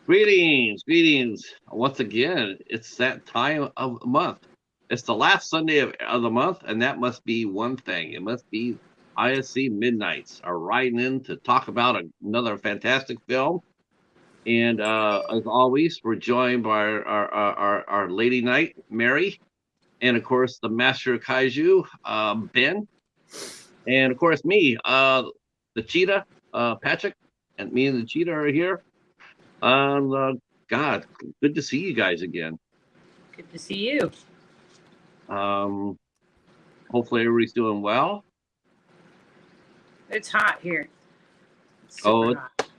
Greetings, greetings. Once again, it's that time of the month. It's the last Sunday of the month, and that must be one thing. It must be IFC Midnights are riding in to talk about another fantastic film. And as always, we're joined by our Lady Knight, Mary, and of course, the Master of Kaiju, Ben, and of course, me, the Cheetah, Patrick, and me and the Cheetah are here. Uh, God, good to see you guys again. Good to see you. Um, Hopefully everybody's doing well. It's hot here. It's Oh, super hot.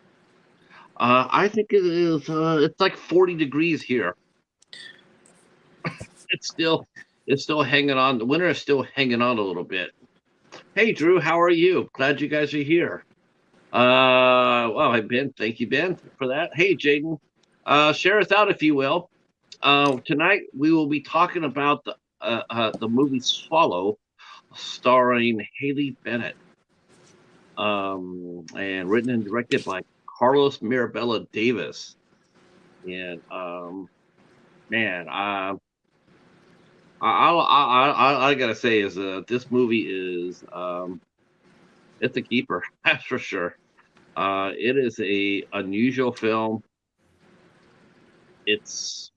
I think it is. It's like 40 degrees here. It's still, it's still hanging on. The winter is still hanging on a little bit. Hey, Drew, how are you? Glad you guys are here. Well, hi Ben. Thank you, Ben, for that. Hey, Jaden, share us out if you will. Tonight we will be talking about the movie Swallow, starring Haley Bennett, and written and directed by Carlos Mirabella-Davis. And man, I gotta say is this movie is it's a keeper, that's for sure. It is a unusual film. It's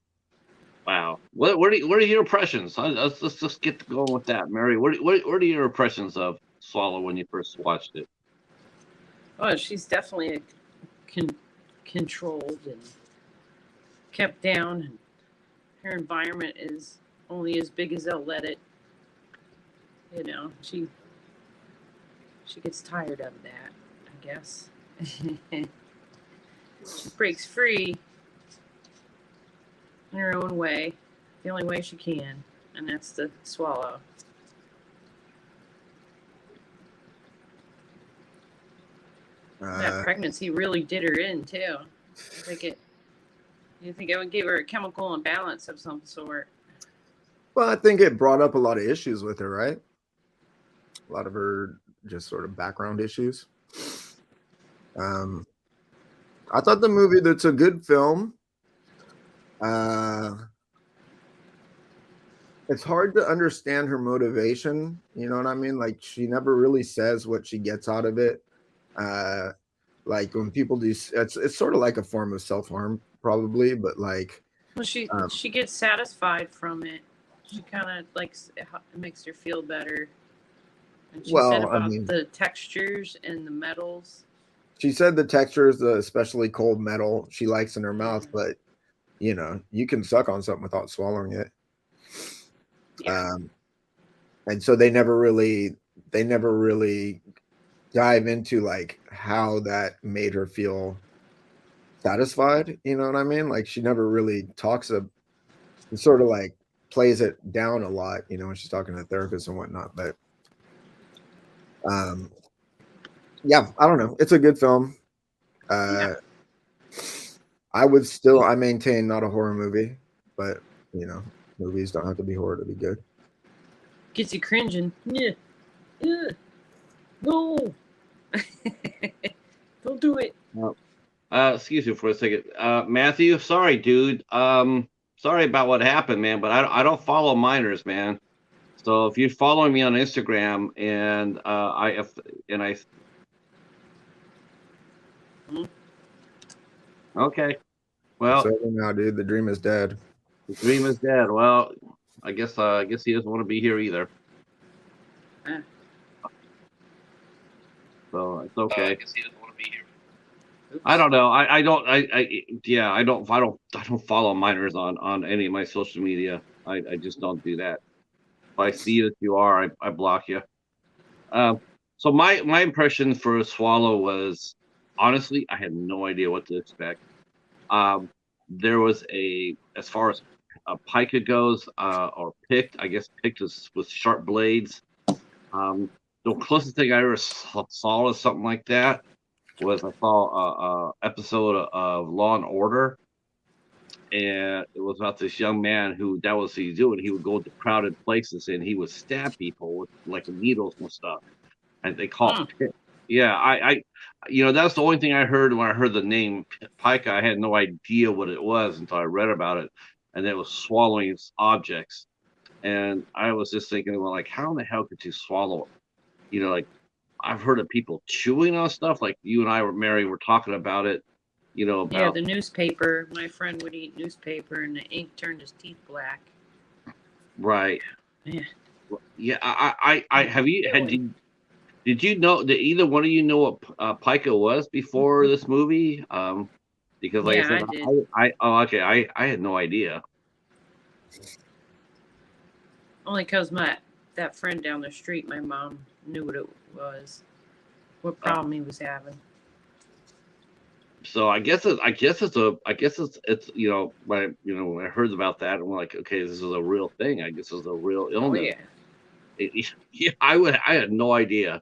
wow. What are your impressions? Let's just get going with that, Mary. What are your impressions of Swallow when you first watched it? Oh, she's definitely controlled and kept down, and her environment is only as big as they'll let it. You know, she gets tired of that, I guess. She breaks free in her own way, the only way she can, and that's to swallow. That pregnancy really did her in too. You think it would give her a chemical imbalance of some sort? Well, I think it brought up a lot of issues with her, right? A lot of her just sort of background issues. I thought the movie, that's a good film. It's hard to understand her motivation. You know what I mean? Like, she never really says what she gets out of it. Like when people do, it's sort of like a form of self-harm, probably, but like, well, she gets satisfied from it. She kind of likes it makes her feel better. And she said about the textures and the metals. She said the textures, the especially cold metal, she likes in her mouth, but you know, you can suck on something without swallowing it. Yeah. And so they never really dive into like how that made her feel satisfied. You know what I mean? Like she never really talks sort of like plays it down a lot, you know, when she's talking to therapists and whatnot. But yeah, I don't know. It's a good film. I maintain not a horror movie, but you know, movies don't have to be horror to be good. Gets you cringing. Yeah. No. Don't do it. Excuse me for a second. Matthew, sorry, dude. Sorry about what happened, man, but I don't follow minors, man. So if you're following me on Instagram and okay. Well, so now, dude, the dream is dead. The dream is dead. Well, I guess he doesn't want to be here either. So it's okay. I guess he doesn't want to be here. Oops. I don't know. I don't follow minors on any of my social media. I just don't do that. If I see that you are, I block you. So my impression for Swallow was, honestly, I had no idea what to expect. There was as far as a pica goes, or picked, I guess picked with sharp blades. The closest thing I ever saw to something like that was I saw a episode of Law and Order, and it was about this young man who that was what he doing. He would go to crowded places and he would stab people with like needles and stuff, and they call it pick. Yeah, that's the only thing I heard when I heard the name pica. I had no idea what it was until I read about it, and it was swallowing objects. And I was just thinking, well, like, how in the hell could you swallow? Like I've heard of people chewing on stuff. Like you and I Mary were talking about it. Yeah, About the newspaper. My friend would eat newspaper, and the ink turned his teeth black. right. Yeah. Yeah, I have you had you did you know did either one of you know what pica was before this movie? Because like I Yeah, said, I did. okay, I had no idea. Only because that friend down the street, my mom knew what it was, what problem he was having. So I guess it's when I heard about that, I'm like, okay, this is a real thing. I guess it's a real illness. Oh yeah. Yeah, I had no idea.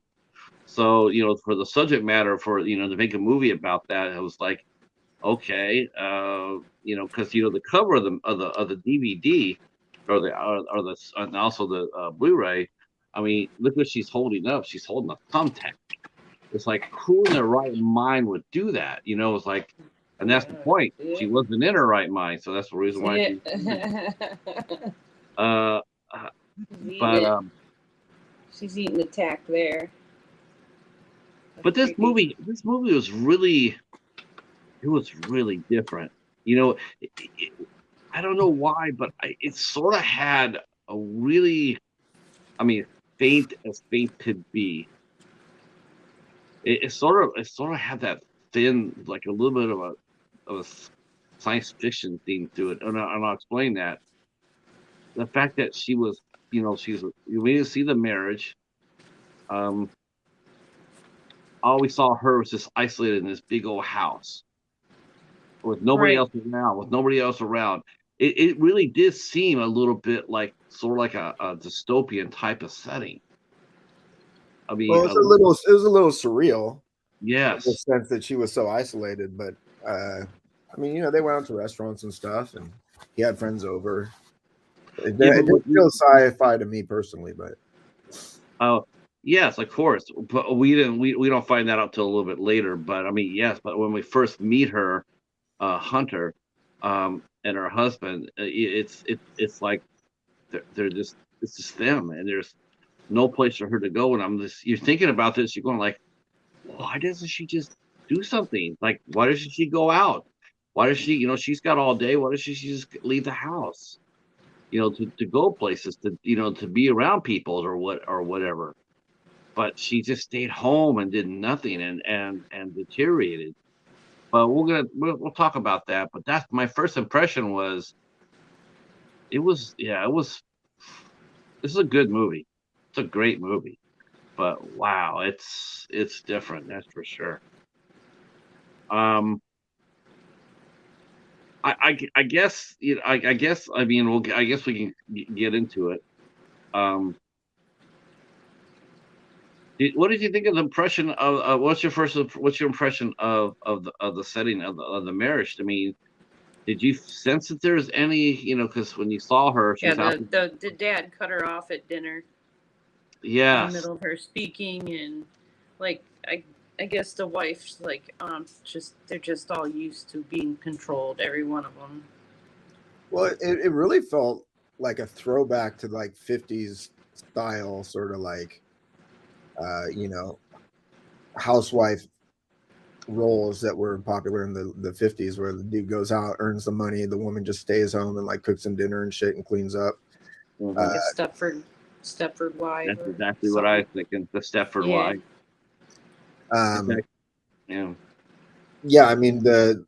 So for the subject matter for to make a movie about that, it was like, okay, because the cover of the DVD or and also the Blu-ray. I mean, look what she's holding up. She's holding a thumbtack. It's like, who in their right mind would do that? It's like, and that's the point. Yeah. She wasn't in her right mind, so that's the reason why. Yeah. Uh, but she's eating the tack there. But this movie was really different. I don't know why, but it sort of had a really, faint as faint could be. It sort of had that thin, like a little bit of a science fiction theme to it, and I'll explain that. The fact that she was, we didn't see the marriage. All we saw her was just isolated in this big old house with nobody else around. It really did seem a little bit like sort of like a dystopian type of setting. I mean, well, it was a little surreal. Yes, in the sense that she was so isolated. But they went out to restaurants and stuff, and he had friends over. It didn't feel sci-fi to me personally, but yes, of course. But we don't find that out till a little bit later. But yes. But when we first meet her, Hunter, and her husband, it's like it's just them, and there's no place for her to go. And you're thinking about this, you're going like, why doesn't she just do something? Like, why doesn't she go out? Why does she, she's got all day. Why doesn't she just leave the house? To go places, to be around people or whatever. But she just stayed home and did nothing and deteriorated. But we'll talk about that. But that's my first impression was. This is a good movie. It's a great movie. But wow, it's different. That's for sure. I guess I guess I guess we can get into it. What did you think of the impression of what's your impression of the setting of the marriage? I mean, did you sense that there's any because when you saw her, she was out the dad cut her off at dinner. Yeah, in the middle of her speaking, and like I guess the wife's like they're just all used to being controlled, every one of them. Well, it really felt like a throwback to like 50s style, sort of like housewife roles that were popular in the 50s, where the dude goes out, earns the money, the woman just stays home and like cooks him dinner and shit and cleans up. Mm-hmm. Stepford wife. That's exactly what I was thinking. The Stepford wife. Yeah, I mean the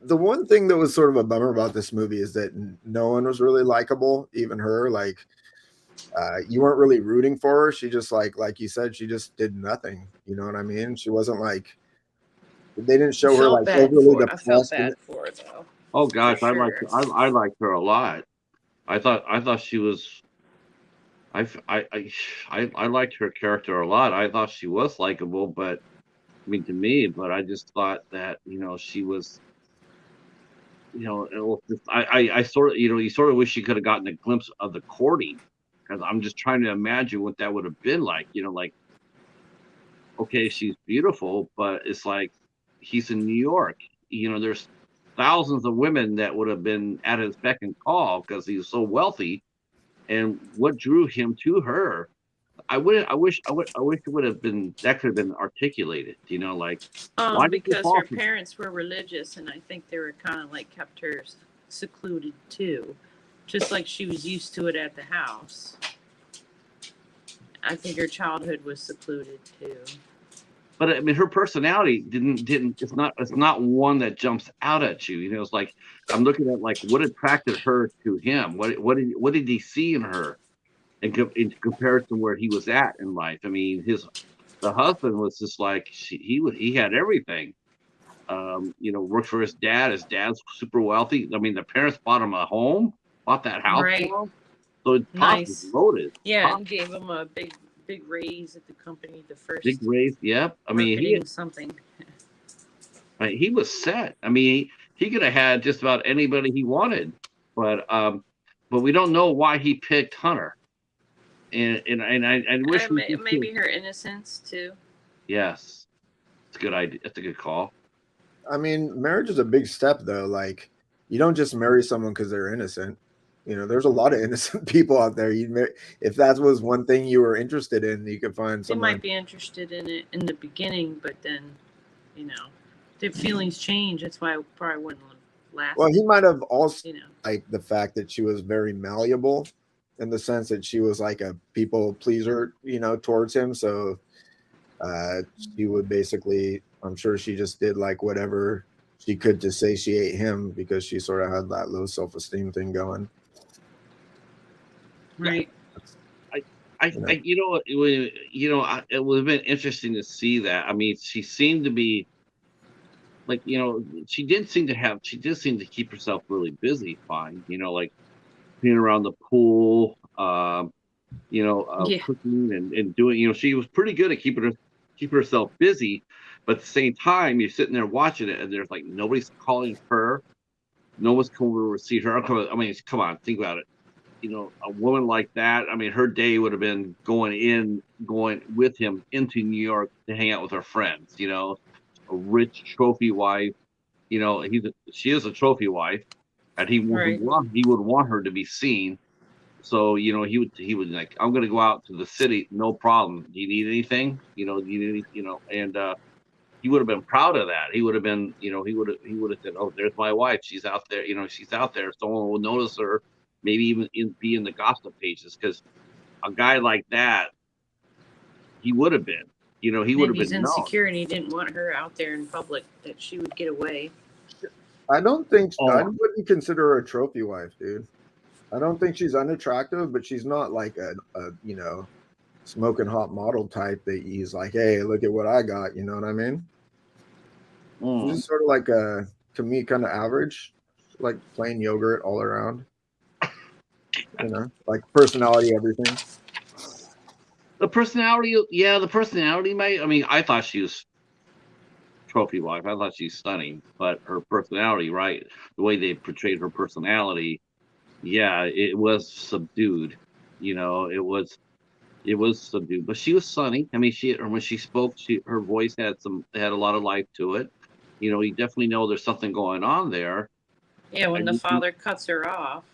one thing that was sort of a bummer about this movie is that no one was really likable, even her. Like, you weren't really rooting for her. She just like you said, she just did nothing. You know what I mean? She wasn't like, they didn't show her like overly depressed. I felt bad for her though. Oh gosh, I liked her a lot. I thought she was. I liked her character a lot. I thought she was likable, but to me, but I just thought that she was. I sort of you sort of wish you could have gotten a glimpse of the courting, because I'm just trying to imagine what that would have been like. okay, she's beautiful, but it's like he's in New York. There's thousands of women that would have been at his beck and call because he was so wealthy. And what drew him to her? I wish it would have been, that could have been articulated. Like, why did you Because fall her parents were religious, and I think they were kind of like kept her secluded too, just like she was used to it at the house. I think her childhood was secluded too. But I mean, her personality didn't. It's not one that jumps out at you. It's like I'm looking at like what attracted her to him. What did he see in her, in comparison to where he was at in life? I mean, the husband was just like he had everything. Worked for his dad. His dad's super wealthy. I mean, the parents bought him a home, bought that house for him. So it's nice. Loaded. Yeah, and gave him a big raise at the company. The first big raise. Yep. I mean, he had something. He was set. I mean, he could have had just about anybody he wanted, but we don't know why he picked Hunter. And I wish maybe her innocence too. Yes, it's a good idea. It's a good call. I mean, marriage is a big step, though. Like, you don't just marry someone because they're innocent. There's a lot of innocent people out there. If that was one thing you were interested in, you could find someone. They might be interested in it in the beginning, but then, the feelings change. That's why I probably wouldn't last. Well, he might have also like the fact that she was very malleable, in the sense that she was like a people pleaser, towards him. So she would basically, I'm sure she just did like whatever she could to satiate him, because she sort of had that low self-esteem thing going. Right. It would have been interesting to see that. I mean, she seemed to be like, she did seem to keep herself really busy, fine, like being around the pool, cooking and doing, she was pretty good at keeping herself busy. But at the same time, you're sitting there watching it, and there's like nobody's calling her, no one's coming over to see her. I mean, come on, think about it. A woman like that, I mean, her day would have been going with him into New York to hang out with her friends. A rich trophy wife. She is a trophy wife, and he would want her to be seen. So he would like, I'm going to go out to the city, no problem. Do you need anything? And he would have been proud of that. He would have been, he would have said, "Oh, there's my wife. She's out there. She's out there. Someone will notice her. Maybe even be in the gossip pages." Because a guy like that, he would have been. He would have been. He's insecure, and he didn't want her out there in public, that she would get away. I don't think I wouldn't consider her a trophy wife, dude. I don't think she's unattractive, but she's not like a smoking hot model type that he's like, "Hey, look at what I got." You know what I mean? She's sort of like to me, kind of average, like plain yogurt all around. Like personality, everything. The personality might. I mean, I thought she was trophy wife. I thought she's stunning, but her personality, right? The way they portrayed her personality, yeah, it was subdued. It was subdued, but she was sunny. I mean, when she spoke, her voice had a lot of life to it. You definitely know there's something going on there. Yeah, when the father cuts her off,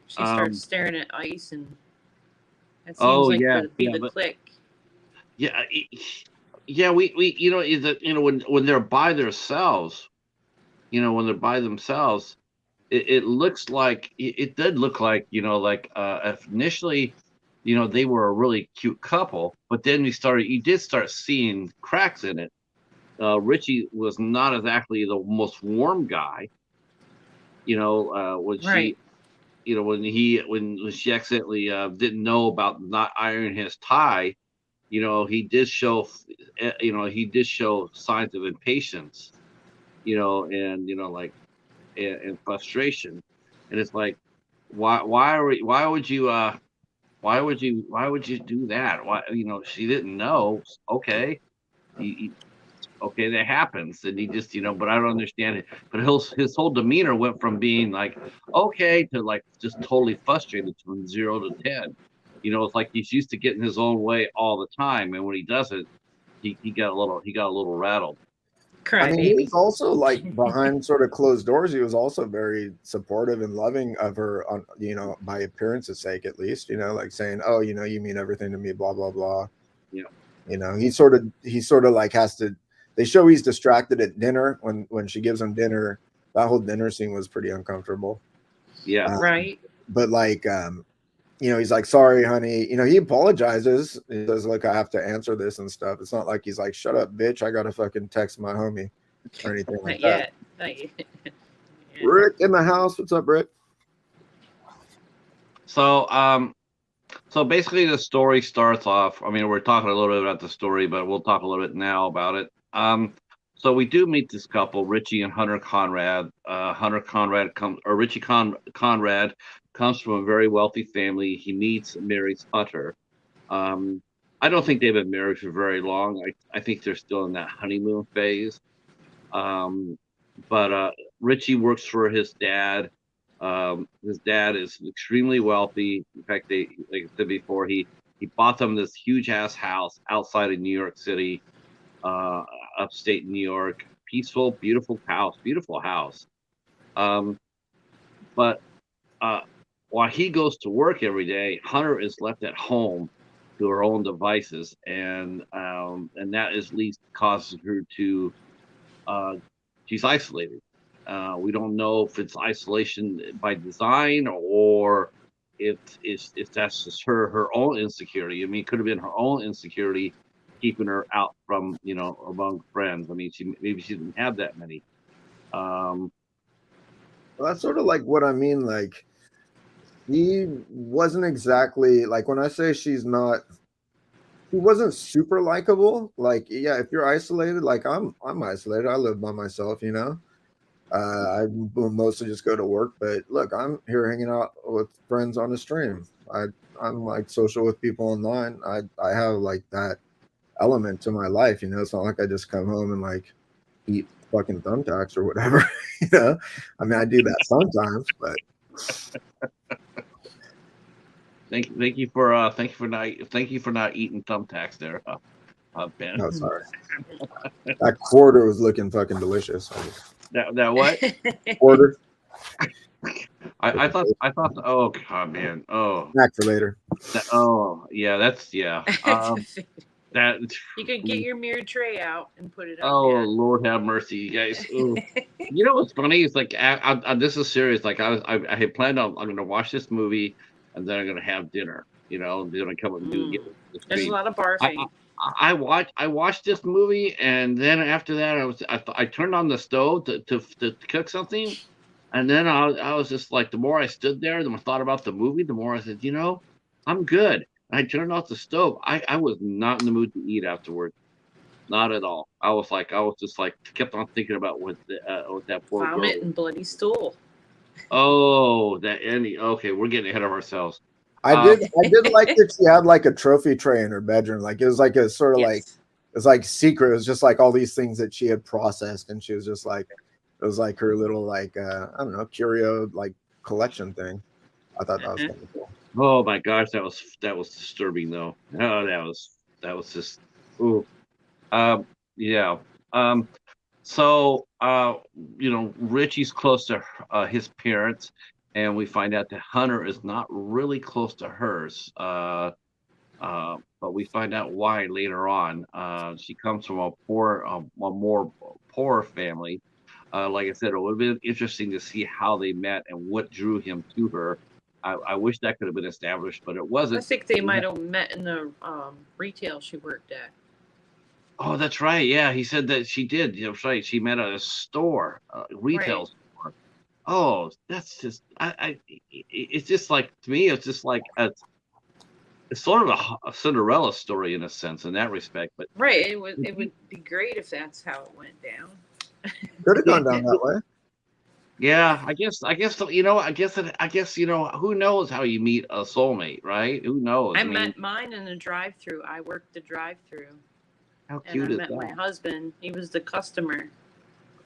she starts staring at ice, and that seems the click. Yeah, when they're by themselves, it looks like it did look like initially, they were a really cute couple, but then you did start seeing cracks in it. Richie was not exactly the most warm guy. When she, when she accidentally didn't know about not ironing his tie, he did show signs of impatience, and frustration. And it's like, why would you do that? Why, she didn't know. Okay. Okay, that happens, and he just, but I don't understand it. But his whole demeanor went from being like okay to like just totally frustrated from 0 to 10. It's like he's used to getting his own way all the time, and when he doesn't, he got a little rattled. Cry I mean, he baby. was also like behind sort of closed doors. He was also very supportive and loving of her, on by appearance's sake, at least. Like saying, "Oh, you mean everything to me," blah blah blah. Yeah. He sort of like has to. They show he's distracted at dinner when she gives him dinner. That whole dinner scene was pretty uncomfortable. Yeah. Right. But like, he's like, "Sorry, honey." He apologizes. He says, "Look, I have to answer this and stuff." It's not like he's like, "Shut up, bitch. I gotta fucking text my homie," or anything like that. Not yet. Yeah. Rick in the house. What's up, Rick? So basically the story starts off. I mean, we're talking a little bit about the story, but we'll talk a little bit now about it. So we do meet this couple, Richie and Hunter Conrad. Conrad comes from a very wealthy family. He meets and marries Hunter. I don't think they've been married for very long. I think they're still in that honeymoon phase. But Richie works for his dad. His dad is extremely wealthy. In fact, like I said before, he bought them this huge ass house outside of New York City, upstate New York. Peaceful, beautiful house. But while he goes to work every day, Hunter is left at home to her own devices, and that is least causes her to she's isolated. We don't know if it's isolation by design or if that's just her own insecurity. I mean, it could have been her own insecurity keeping her out from among friends. I mean, maybe she didn't have that many. Well, that's sort of like what I mean. Like, he wasn't exactly like, when I say he wasn't super likable. Like, yeah, if you're isolated, like I'm isolated. I live by myself, I mostly just go to work, but look, I'm here hanging out with friends on the stream. I'm like social with people online. I have like that element to my life, It's not like I just come home and like eat fucking thumbtacks or whatever, I mean, I do that sometimes, but Thank you for not eating thumbtacks there, Ben. no, sorry. That quarter was looking fucking delicious. That what? Quarter. I thought. Oh God, man. Oh. Snack for later. Yeah. That. You could get your mirrored tray out and put it on. Oh Lord, have mercy, you guys. You know what's funny? It's like this is serious. Like I had planned on I'm going to watch this movie and then I'm going to have dinner. They're going to come and do. There's a lot of barfing. I watched this movie, and then after that, I turned on the stove to cook something, and then I was just like, the more I stood there, the more I thought about the movie, the more I said, I'm good. And I turned off the stove. I was not in the mood to eat afterwards, not at all. I was just like kept on thinking about what that poor vomit girl. And bloody stool. Oh, okay, we're getting ahead of ourselves. I did like that she had like a trophy tray in her bedroom. Like, it was like a sort of like, it was like secret. It was just like all these things that she had processed, and she was just like, it was like her little like I don't know, curio like collection thing. I thought that was kind of cool. Oh my gosh, that was disturbing though. Oh, that was just ooh. Yeah. So Richie's close to his parents. And we find out that Hunter is not really close to hers, but we find out why later on. She comes from a more poor family. Like I said, it would have been interesting to see how they met and what drew him to her. I wish that could have been established, but it wasn't. I think they might have met in the retail she worked at. Oh, that's right. Yeah, he said that she did. That's right. She met at a store, retail. Right. Oh, that's just it's just like, to me, it's just like it's sort of a Cinderella story in a sense, in that respect. But right, it would be great if that's how it went down. Could have gone down that way. Yeah, I guess who knows how you meet a soulmate, right? Who knows? I met mine in a drive-through. I worked the drive-through. How cute is that? I met my husband. He was the customer.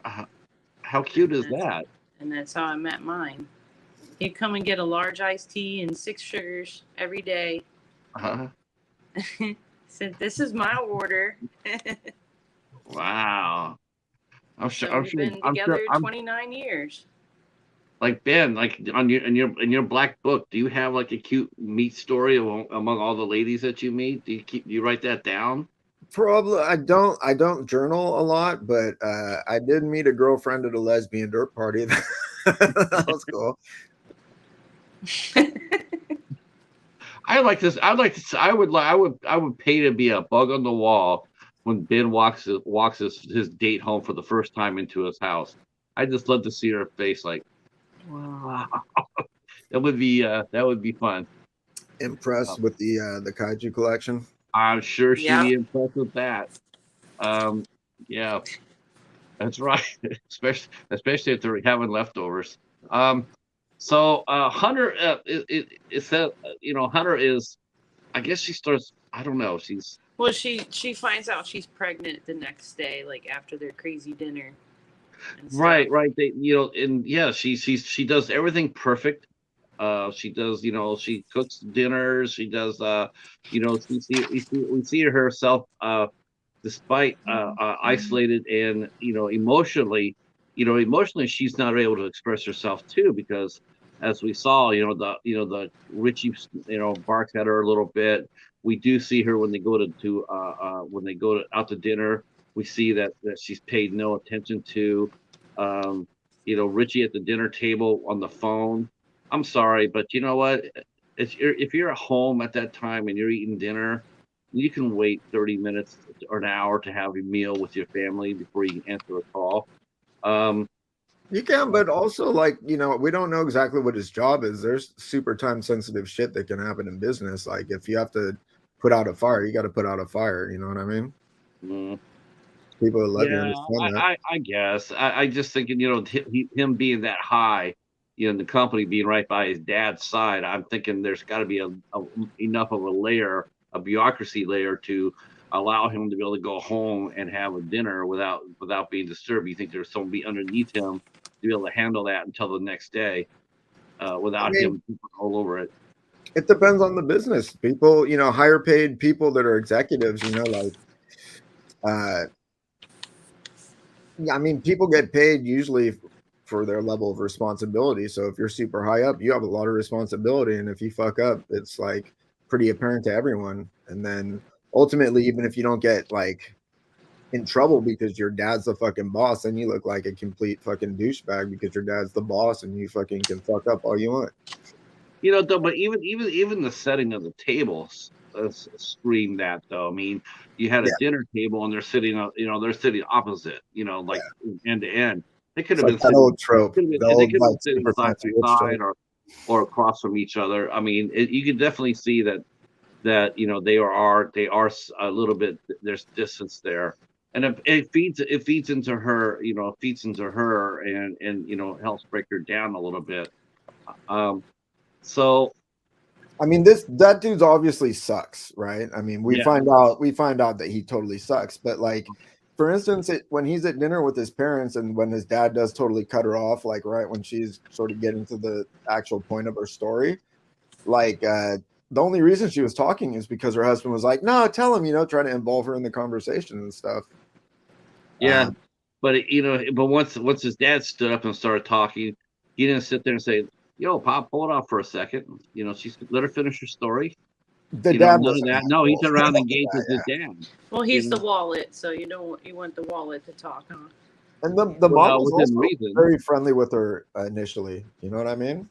How cute is that? And that's how I met mine. He'd come and get a large iced tea and 6 sugars every day. Uh-huh. Said, "This is my order." Wow. I'm sure. So I'm we've sure. been I'm sure. together I'm 29 years. like Ben. Like on your black book, do you have like a cute meet story among all the ladies that you meet? Do you write that down? Probably I don't journal a lot, but I did meet a girlfriend at a lesbian dirt party. That was cool. I like this. I like this. I would pay to be a bug on the wall when Ben walks his date home for the first time into his house. I just love to see her face. Like, wow, that would be fun. Impressed with the kaiju collection. I'm sure she'd Yeah. be impressed with that. Yeah, that's right. especially if they're having leftovers. So Hunter, it said, Hunter is. I guess she starts. I don't know. She's Well, she finds out she's pregnant the next day, like after their crazy dinner. And stuff. right. They, and yeah, she does everything perfect. She does, she cooks dinners. She does, we see herself, despite isolated and emotionally she's not able to express herself too, because as we saw, the Richie barks at her a little bit. We do see her when they go out to dinner. We see that she's paid no attention to. Richie at the dinner table on the phone. I'm sorry, but you know what, if you're at home at that time and you're eating dinner, you can wait 30 minutes or an hour to have a meal with your family before you can answer a call. You can, but also we don't know exactly what his job is. There's super time sensitive shit that can happen in business. Like if you have to put out a fire, you got to put out a fire. You know what I mean? People that love you understand that. I guess. I just thinking, him being that high, the company being right by his dad's side, I'm thinking there's got to be enough of a bureaucracy layer to allow him to be able to go home and have a dinner without being disturbed. You think there's somebody underneath him to be able to handle that until the next day, without him all over it. It depends on the business. People, higher paid people that are executives, people get paid usually for their level of responsibility. So if you're super high up, you have a lot of responsibility. And if you fuck up, it's like pretty apparent to everyone. And then ultimately, even if you don't get in trouble because your dad's the fucking boss, then you look like a complete fucking douchebag because your dad's the boss and you fucking can fuck up all you want. But even the setting of the tables scream that, though. I mean, you had a dinner table and they're sitting opposite, end to end. They could have been that old trope. They could have been sitting side by side or across from each other. I mean, you can definitely see that they are a little bit, there's distance there, and it feeds into her, and helps break her down a little bit. So, I mean, that dude's obviously sucks, right? I mean, we find out that he totally sucks. But for instance, when he's at dinner with his parents and when his dad does totally cut her off, right when she's sort of getting to the actual point of her story, the only reason she was talking is because her husband was like, "No, tell him," trying to involve her in the conversation and stuff. Yeah, but once his dad stood up and started talking, he didn't sit there and say, "Yo, Pop, hold off for a second." Let her finish her story. The dad none of that. No, he turned around and engaged with his dad. Well, he's the wallet, so you want the wallet to talk, huh? And the mom was also very friendly with her initially. You know what I mean?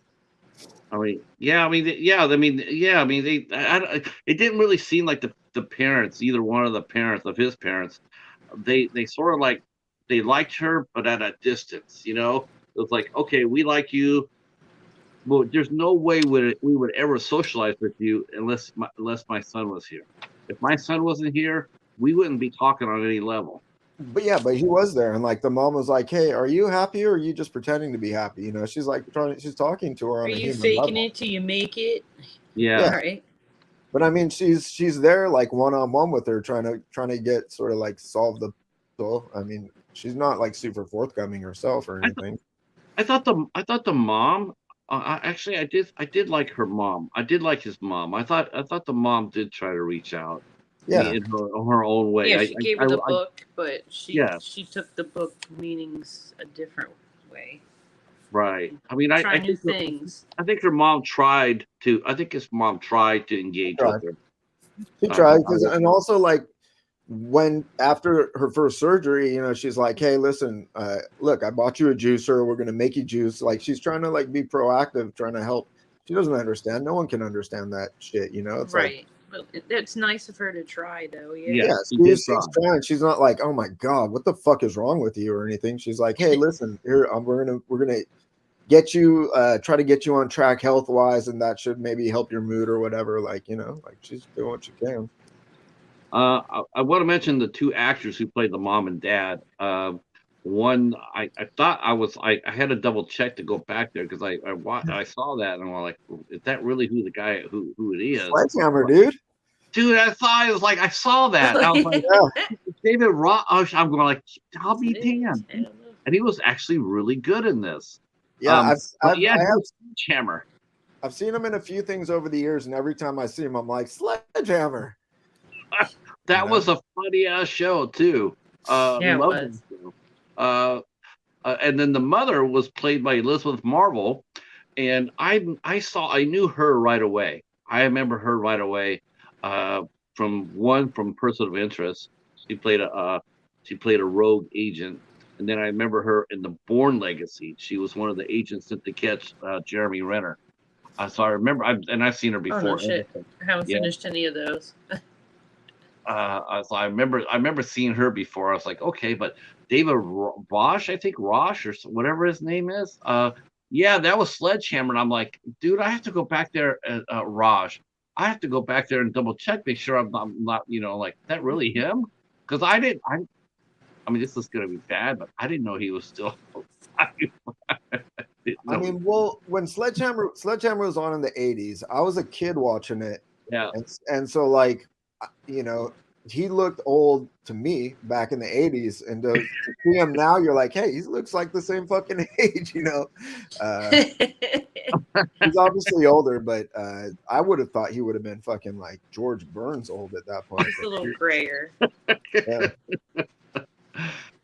It didn't really seem like the parents, either one of the parents of his parents, they sort of they liked her, but at a distance. It was like, okay, we like you. Well, there's no way we would ever socialize with you unless my son was here. If my son wasn't here, we wouldn't be talking on any level. But he was there, and the mom was like, "Hey, are you happy, or are you just pretending to be happy?" She's she's talking to her on a human level. Are you faking it till you make it? Yeah. Right. But I mean, she's there one-on-one with her, trying to get sort of solve the puzzle. I mean, she's not super forthcoming herself or anything. I thought the mom. Actually, I did like her mom. I did like his mom. I thought the mom did try to reach out. Yeah. in her own way. Yeah, she gave her the I book, but yeah, she took the book meanings a different way. right. I mean, Try new things. I think her mom tried to. I think his mom tried to engage with her. She tried, I would, and also like when after her first surgery, you know, she's like, "Hey, listen, look, I bought you a juicer. We're gonna make you juice." Like she's trying to like be proactive, trying to help. She doesn't understand. No one can understand that shit, you know. It's like, Right. But it's nice of her to try, though. yeah, Yeah. yeah, she did she's try. trying. She's not like, "Oh my god, what the fuck is wrong with you?" or anything. She's like, "Hey, listen, here, we're gonna get you, try to get you on track health wise, and that should maybe help your mood or whatever." Like, you know, like she's doing what she can. I want to mention the two actors who played the mom and dad. One, I thought I had to double check to go back there because I saw that and I'm like, is that really who the guy who it is? Sledgehammer, dude. Dude, I was like, I saw that. I was like, Yeah. David Ross. I'm going like, I'll be It is. damned. I don't know. And he was actually really good in this. Yeah, But yeah, I he have was Sledgehammer. I've seen him in a few things over the years, and every time I see him, I'm like, Sledgehammer. That You was a funny ass show too. Yeah, it Loved was. the show. And then the mother was played by Elizabeth Marvel, and I knew her right away. I remember her right away from Person of Interest. She played a rogue agent, and then I remember her in the Bourne Legacy. She was one of the agents sent to catch Jeremy Renner. So I remember, I've seen her Oh, before. no shit. I haven't Yeah. finished any of those. So I remember seeing her before. I was like, okay, but David Rosh, I think Rosh or whatever his name is. Yeah, that was Sledgehammer, and I'm like, dude, I have to go back there, Raj. I have to go back there and double check, make sure I'm not, like, is that really him? Because I mean, this is gonna be bad, but I didn't know he was still. I mean, well, when Sledgehammer was on in the 80s, I was a kid watching it. Yeah. And so like, you know, he looked old to me back in the 80s, and to see him now, you're like, hey, he looks like the same fucking age, you know. He's obviously older, but I would have thought he would have been fucking like George Burns old at that point. It's a little grayer. Yeah.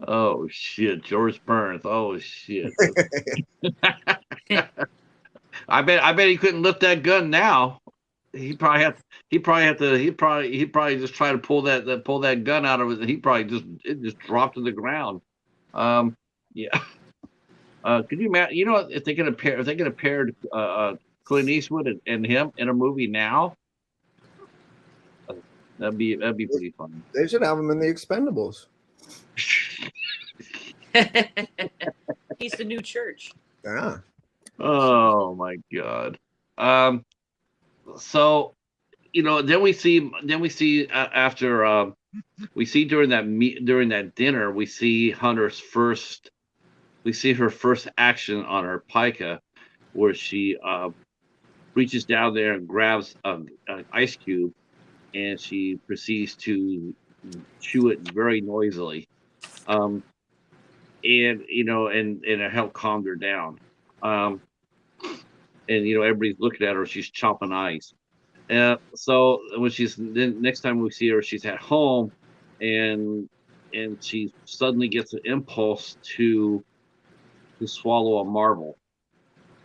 Oh shit, George Burns. Oh shit. I bet he couldn't lift that gun now. He probably just try to pull that gun out of it. He probably just dropped to the ground. Yeah. Could you imagine? You know, if they could have paired Clint Eastwood and him in a movie now, that'd be pretty fun. They should have him in the Expendables. He's the new church. Yeah. Oh my god. So, then we see after we see during that dinner, we see her first action on her pica, where she reaches down there and grabs an ice cube, and she proceeds to chew it very noisily, and it helped calm her down. And everybody's looking at her. She's chopping ice. So when next time we see her, she's at home, and she suddenly gets an impulse to swallow a marble,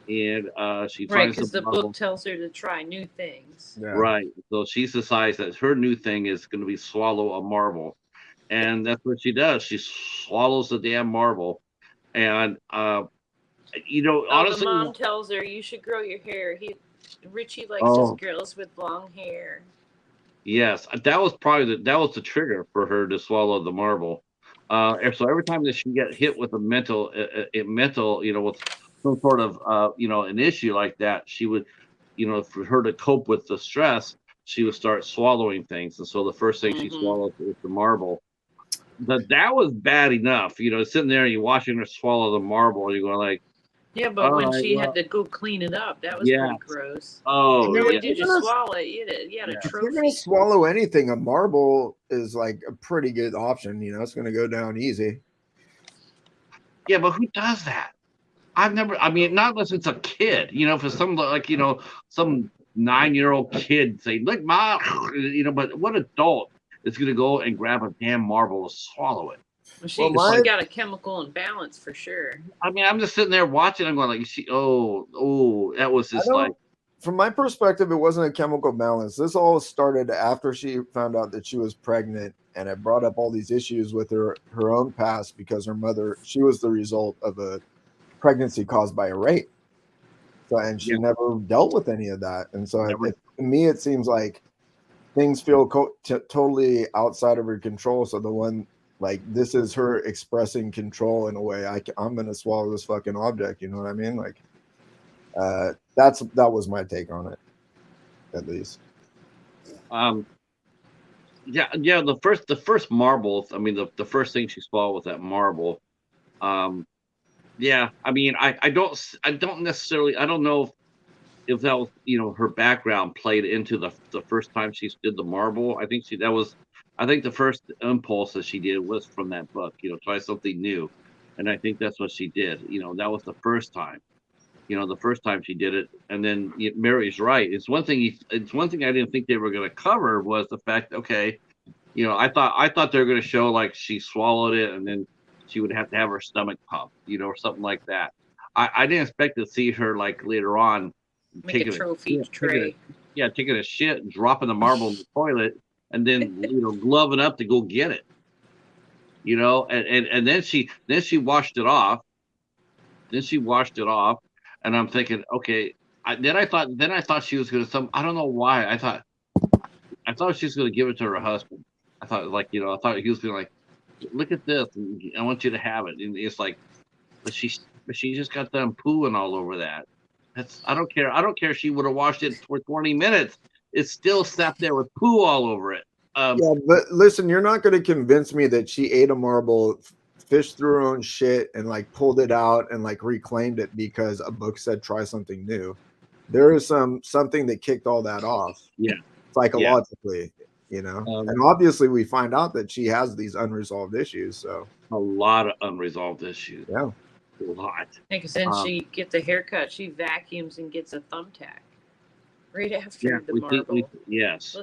and she Right, finds because the marble. book tells her to try new things. Yeah. Right. So she decides that her new thing is going to be swallow a marble, and that's what she does. She swallows the damn marble, and honestly, the mom tells her you should grow your hair. Richie likes his girls with long hair. Yes, that was the trigger for her to swallow the marble. So every time that she get hit with a mental, with some sort of, an issue like that, she would, for her to cope with the stress, she would start swallowing things. And so the first thing she swallowed was the marble. That was bad enough, sitting there and you're watching her swallow the marble, and you're going like, yeah, but when she had to go clean it up, that was pretty gross. Oh, yeah. Did you swallow it? You had a trophy. If you're gonna swallow anything, a marble is like a pretty good option. It's gonna go down easy. Yeah, but who does that? Not unless it's a kid. For some some 9-year-old kid saying, "Look, Ma," but what adult is going to go and grab a damn marble to swallow it. Well, she got a chemical imbalance for sure. I mean, I'm just sitting there watching. I'm going like, that was just like. From my perspective, it wasn't a chemical balance. This all started after she found out that she was pregnant, and it brought up all these issues with her own past because her mother, she was the result of a pregnancy caused by a rape. So, and she never dealt with any of that. And so to me, it seems like things feel totally outside of her control. So the one, like, this is her expressing control in a way. I'm going to swallow this fucking object. You know what I mean? Like, that was my take on it, at least. The first marble. I mean, the first thing she swallowed was that marble. Yeah, I mean, I don't necessarily. I don't know if that was, her background played into the first time she did the marble. I think the first impulse that she did was from that book. Try something new, and I think that's what she did. That was the first time. The first time she did it, and then Mary's right. It's one thing I didn't think they were going to cover was the fact. Okay, I thought they were going to show like she swallowed it, and then she would have to have her stomach pumped, or something like that. I didn't expect to see her like later on taking a trophy tray. Taking a shit and dropping the marble in the toilet, and then gloving up to go get it. And then she washed it off. And I'm thinking, okay. Then I thought she was going to I don't know why. I thought she was going to give it to her husband. I thought he was going to like, look at this, and I want you to have it. And it's like, but she just got done pooing all over that. I don't care. I don't care if she would have washed it for 20 minutes. It still sat there with poo all over it. But listen, you're not going to convince me that she ate a marble, fished through her own shit, and like pulled it out and like reclaimed it because a book said try something new. There is something that kicked all that off. Yeah, psychologically, and obviously we find out that she has these unresolved issues. So a lot of unresolved issues. Yeah, a lot. Because then she gets a haircut, she vacuums and gets a thumbtack right after the marble. Yes.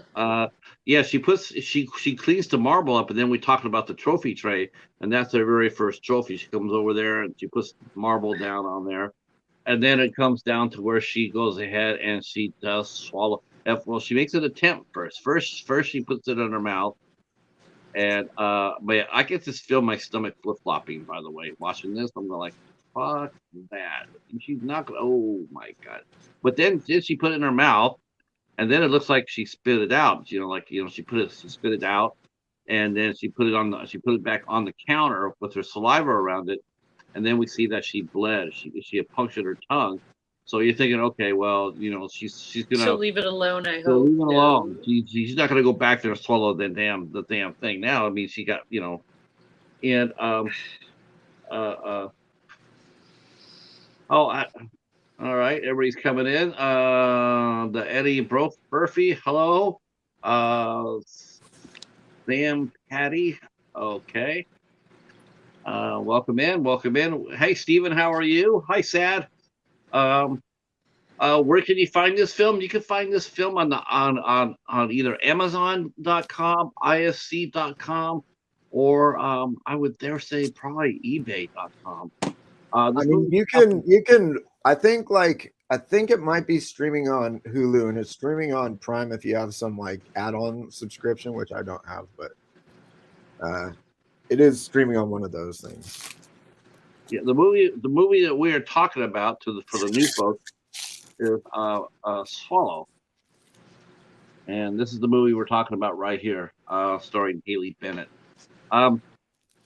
She cleans the marble up, and then we talked about the trophy tray, and that's her very first trophy. She comes over there and she puts marble down on there, and then it comes down to where she goes ahead and she does swallow. Well, she makes an attempt first. First she puts it in her mouth, and but I can just feel my stomach flip flopping. By the way, watching this, I'm going like, fuck that. And she's not going. Oh my god! But then she put it in her mouth, and then it looks like she spit it out. She spit it out, and then she put it back on the counter with her saliva around it, and then we see that she bled. She had punctured her tongue. So you're thinking, okay, well, she's gonna. She'll leave it alone. I hope. Leave it alone. She's not gonna go back there and swallow the damn thing. Now, I mean, she got and all right, everybody's coming in. The Eddie Burfy, hello. Sam Patty, okay. Welcome in. Hey, Steven, how are you? Hi, Sad. Where can you find this film? You can find this film on either Amazon.com, IFC.com, or I would dare say probably eBay.com. I mean, you can. I think it might be streaming on Hulu, and it's streaming on Prime if you have some like add-on subscription, which I don't have, but it is streaming on one of those things. Yeah, the movie that we are talking about for the new folks is Swallow, and this is the movie we're talking about right here, starring Haley Bennett.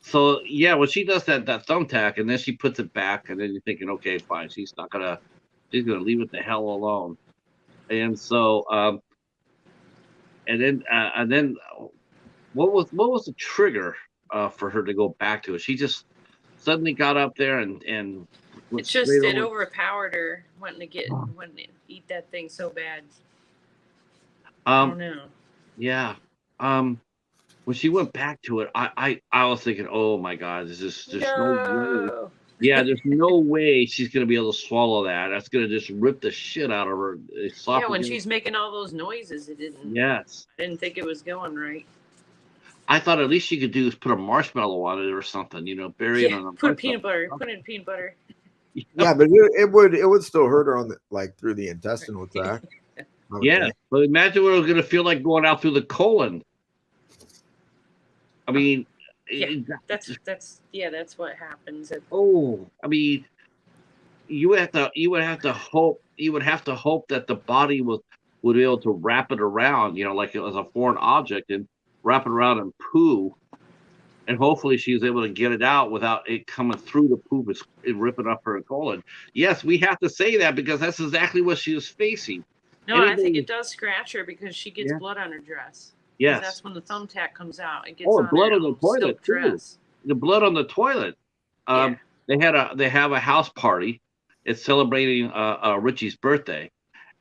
So yeah, when she does that thumbtack, and then she puts it back, and then you're thinking, okay, fine, she's gonna leave it the hell alone. And so, and then, what was the trigger for her to go back to it? She just suddenly got up there and it overpowered her, wanting to eat that thing so bad. I don't know. Yeah. When she went back to it, I was thinking, oh my god, there's no way. Yeah, there's no way she's gonna be able to swallow that. That's gonna just rip the shit out of her. Yeah, when she's making all those noises, it didn't. Yes. I didn't think it was going right. I thought at least she could do is put a marshmallow on it or something, bury it Yeah, on a put peanut butter. Put in peanut butter. Yeah, but it would still hurt her on the through the intestinal tract. I would Yeah, think. but imagine what it was going to feel like going out through the colon. I mean, Yeah, it- that's what happens. I mean, you would have to hope that the body would be able to wrap it around, like it was a foreign object and wrap it around and poo, and hopefully she was able to get it out without it coming through the poop and ripping up her colon. Yes, we have to say that because that's exactly what she was facing. No, I think it does scratch her because she gets Yeah. blood on her dress. Yes. That's when the thumbtack comes out. It gets Oh, on blood her on the toilet silk too. dress. The blood on the toilet. Yeah. They have a house party. It's celebrating Richie's birthday,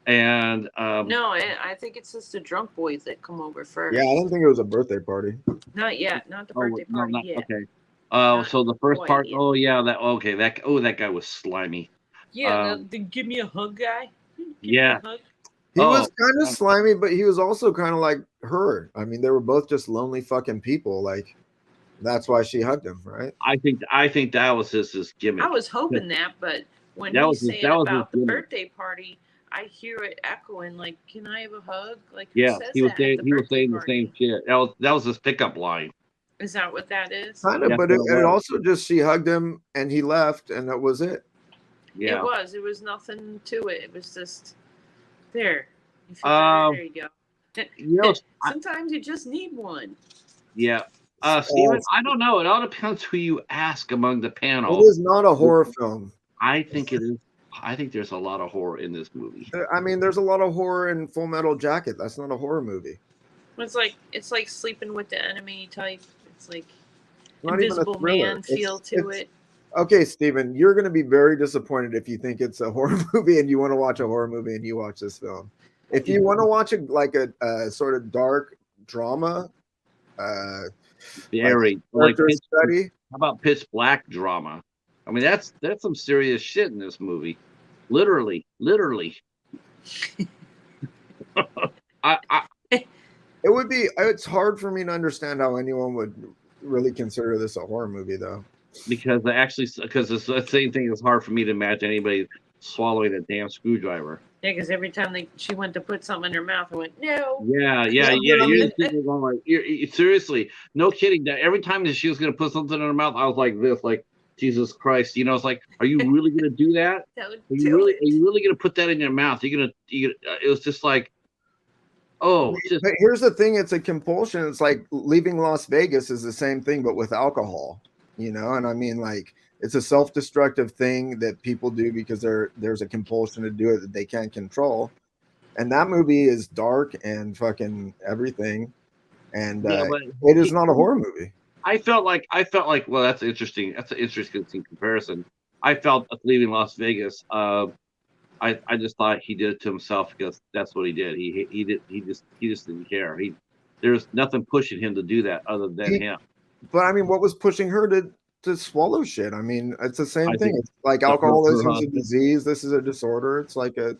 and No, I think it's just the drunk boys that come over first. Yeah, I didn't think it was a birthday party. Not yet. Not the birthday party yet. Okay. Not So the first quite part. yet. Oh yeah, that guy was slimy. Yeah, the give me a hug guy. Yeah. He was kind of Oh. slimy, but he was also kind of like her. I mean, they were both just lonely fucking people. Like, that's why she hugged him, right? I think that was his gimmick. I was hoping that, but when That he's was his- saying that was his about the gimmick. birthday party, I hear it echoing like, "Can I have a hug?" Like, who Yeah, says he was that at saying the he was birthday saying the party? same shit. That was his pickup line. Is that what that is? Kind of, That's but what it it was. also just she hugged him and he left, and that was it. Yeah. It was. It was nothing to it. It was just there. You feel better? There you go. Sometimes you just need one. Yeah. Steven, I don't know. It all depends who you ask among the panel. It is not a horror film. I think it is. I think there's a lot of horror in this movie. I mean, there's a lot of horror in Full Metal Jacket. That's not a horror movie. It's like sleeping with the enemy type. It's like Not even a Invisible thriller. Man feel to it. Okay, Steven, you're going to be very disappointed if you think it's a horror movie and you want to watch a horror movie and you watch this film. If you want to watch a sort of dark drama, Very like Pitch, study. how about Pitch Black drama? I mean, that's some serious shit in this movie. Literally. It would be. It's hard for me to understand how anyone would really consider this a horror movie, though. Because it's the same thing. It's hard for me to imagine anybody swallowing a damn screwdriver. Yeah, because every time she went to put something in her mouth, I went, no. Yeah. You're seriously, no kidding. That every time that she was going to put something in her mouth, I was like this, like Jesus Christ. It's like, are you really going to do that? Are you really going to put that in your mouth? It was just like, oh. But here's the thing: it's a compulsion. It's like leaving Las Vegas is the same thing, but with alcohol. And I mean, like, it's a self-destructive thing that people do because there's a compulsion to do it that they can't control. And that movie is dark and fucking everything. And it is not a horror movie. I felt like, well, that's interesting. That's an interesting comparison. I felt leaving Las Vegas. I just thought he did it to himself because that's what he did. He just didn't care. There's nothing pushing him to do that other than him. But I mean, what was pushing her to swallow shit? I mean, it's the same thing. It's like alcoholism is a disease. This is a disorder. It's like both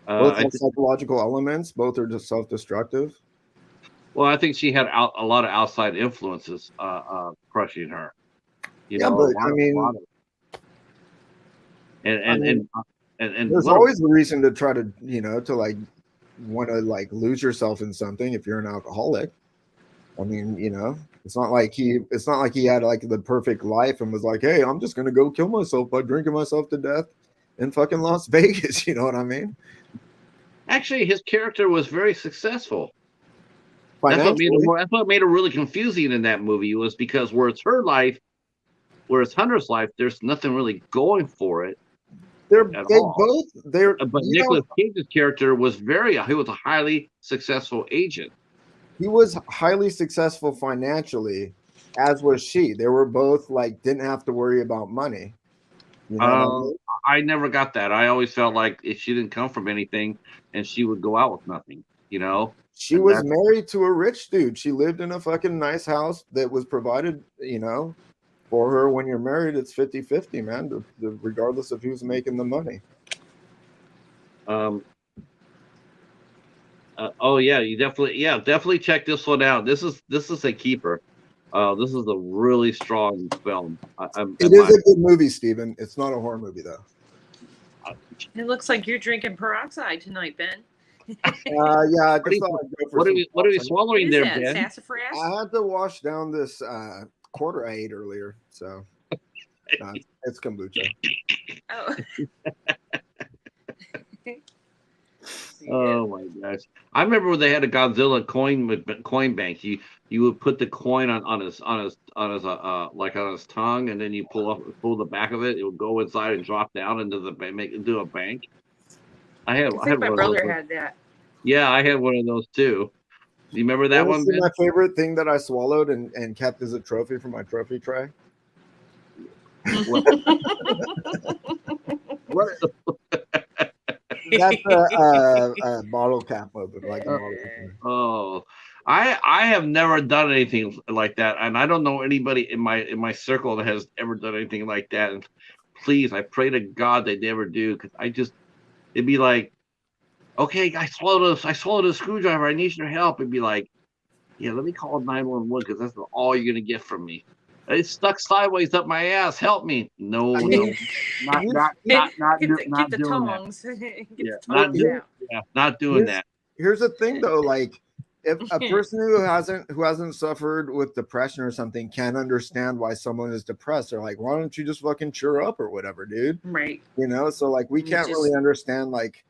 have psychological elements. Both are just self-destructive. Well, I think she had a lot of outside influences crushing her. And there's always a reason to try to to want to lose yourself in something if you're an alcoholic. I mean, it's not like he had the perfect life and was like, hey, I'm just gonna go kill myself by drinking myself to death in fucking Las Vegas. You know what I mean? Actually, his character was very successful. That's what made it really confusing in that movie, was because where it's Hunter's life, there's nothing really going for it. But Nicolas Cage's character was he was a highly successful agent. He was highly successful financially, as was she. They were both didn't have to worry about money. I never got that. I always felt like if she didn't come from anything, and she would go out with nothing. She was married to a rich dude. She lived in a fucking nice house that was provided, for her. When you're married, it's 50-50, man, regardless of who's making the money. Oh yeah, you definitely check this one out. This is a keeper. This is a really strong film. It is a good movie, Steven. It's not a horror movie though. It looks like you're drinking peroxide tonight, Ben. Yeah, I just thought I'd go for What are some we thoughts. swallowing What is there, that? Ben? Sassafras? I had to wash down this quarter I ate earlier, so it's kombucha. Oh. Oh my gosh! I remember when they had a Godzilla coin bank. You would put the coin on his like on his tongue, and then you pull the back of it. It would go inside and drop down into into a bank. I had I think my one brother of those. had that. Yeah, I had one of those too. Do you remember that one? Ben? My favorite thing that I swallowed and kept as a trophy for my trophy tray. What? What? That's a bottle cap of it, like. Oh, I have never done anything like that, and I don't know anybody in my circle that has ever done anything like that. And please, I pray to God they never do, because it'd be like, okay, I swallowed a screwdriver. I need your help. It'd be like, yeah, let me call 911 because that's all you're gonna get from me. It's stuck sideways up my ass. Help me! No, not doing Get the tongs. Not doing that. Here's the thing, though. Like, if a person who hasn't suffered with depression or something can't understand why someone is depressed, they're like, why don't you just fucking cheer up or whatever, dude? Right. You know. So like, we can't really understand. Like,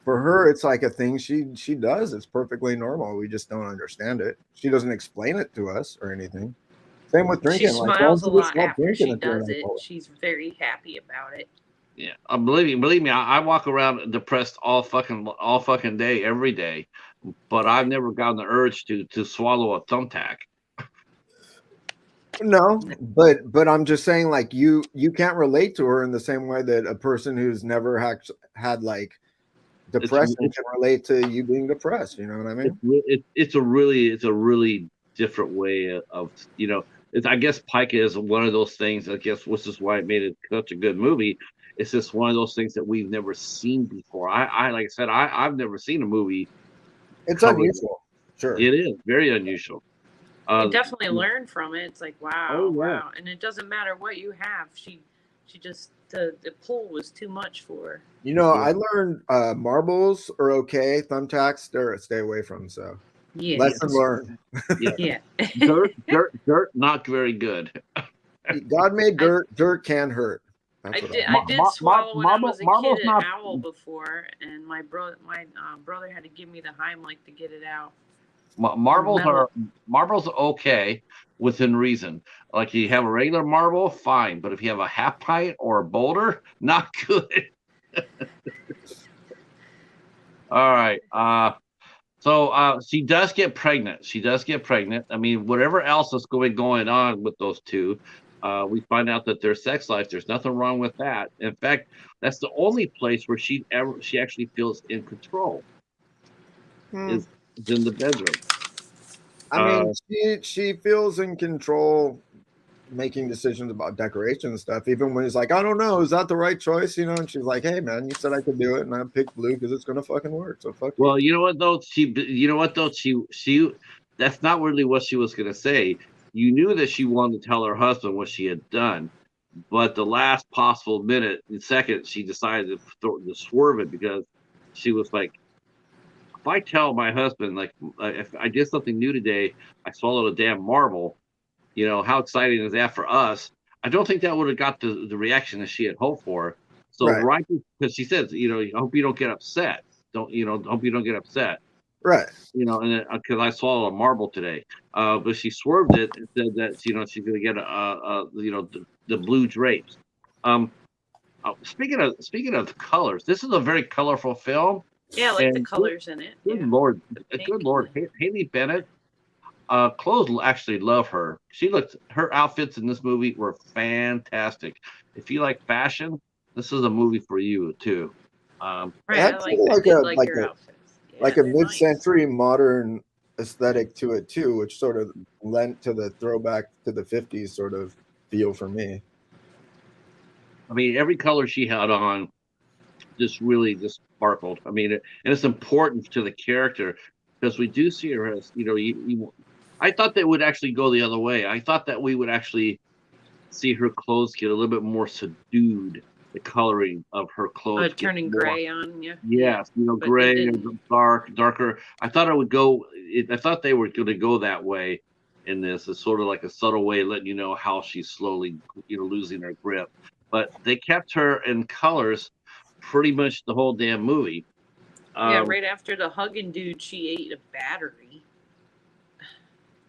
for her, it's like a thing she does. It's perfectly normal. We just don't understand it. She doesn't explain it to us or anything. Same with drinking. She smiles a lot after she does it. She's very happy about it. Yeah, believe me, I walk around depressed all fucking day, every day, but I've never gotten the urge to swallow a thumbtack. No, but I'm just saying, like, you can't relate to her in the same way that a person who's never had like depression can relate to you being depressed. You know what I mean? It's a really different way of, you know. I guess pica is one of those things, I guess, which is why it made it such a good movie. It's just one of those things that we've never seen before. I like I said, I've never seen a movie. It's unusual. Sure. It is very unusual. You definitely learn from it. It's like, wow, wow. And it doesn't matter what you have. She just, the pull was too much for her. You know, I learned marbles are okay. Thumbtacks, stay away from. So yeah, lesson learned. Yeah. Dirt, not very good. God made dirt. Dirt can hurt. I did swallow when I was a kid an owl before, and my brother had to give me the Heimlich to get it out. Marbles are okay within reason. Like, you have a regular marble, fine, but if you have a half pint or a boulder, not good. All right. So she does get pregnant. I mean, whatever else is going on with those two, we find out that their sex life, there's nothing wrong with that. In fact, that's the only place where she actually feels in control. Is in the bedroom. I mean, she feels in control, making decisions about decoration and stuff. Even when he's like, I don't know, is that the right choice? You know, and she's like, hey man, you said I could do it, and I picked blue because it's gonna fucking work. So fuck. Well, you know what though? She that's not really what she was gonna say. You knew that she wanted to tell her husband what she had done, but the last possible second, she decided to swerve it, because she was like, if I tell my husband, like, if I did something new today, I swallowed a damn marble, you know, how exciting is that for us? I don't think that would have got the reaction that she had hoped for. So right, because she says, you know, I hope you don't get upset. Hope you don't get upset. Right. You know, and because I swallowed a marble today, but she swerved it and said that, you know, she's going to get the blue drapes. Speaking of the colors, this is a very colorful film. Yeah, I like the colors in it. Good Lord. Haley Bennett, clothes actually love her. Her outfits in this movie were fantastic. If you like fashion, this is a movie for you too. Right, like a mid-century modern aesthetic to it too, which sort of lent to the throwback to the 50s sort of feel for me. I mean, every color she had on just really just sparkled. I mean, and it's important to the character because we do see her as, I thought they would actually go the other way. I thought that we would actually see her clothes get a little bit more subdued. The coloring of her clothes turning gray on you. Yes, gray and darker. I thought it would go. I thought they were going to go that way in this. It's sort of like a subtle way, letting you know how she's slowly, losing her grip. But they kept her in colors pretty much the whole damn movie. Right after the hugging dude, she ate a battery.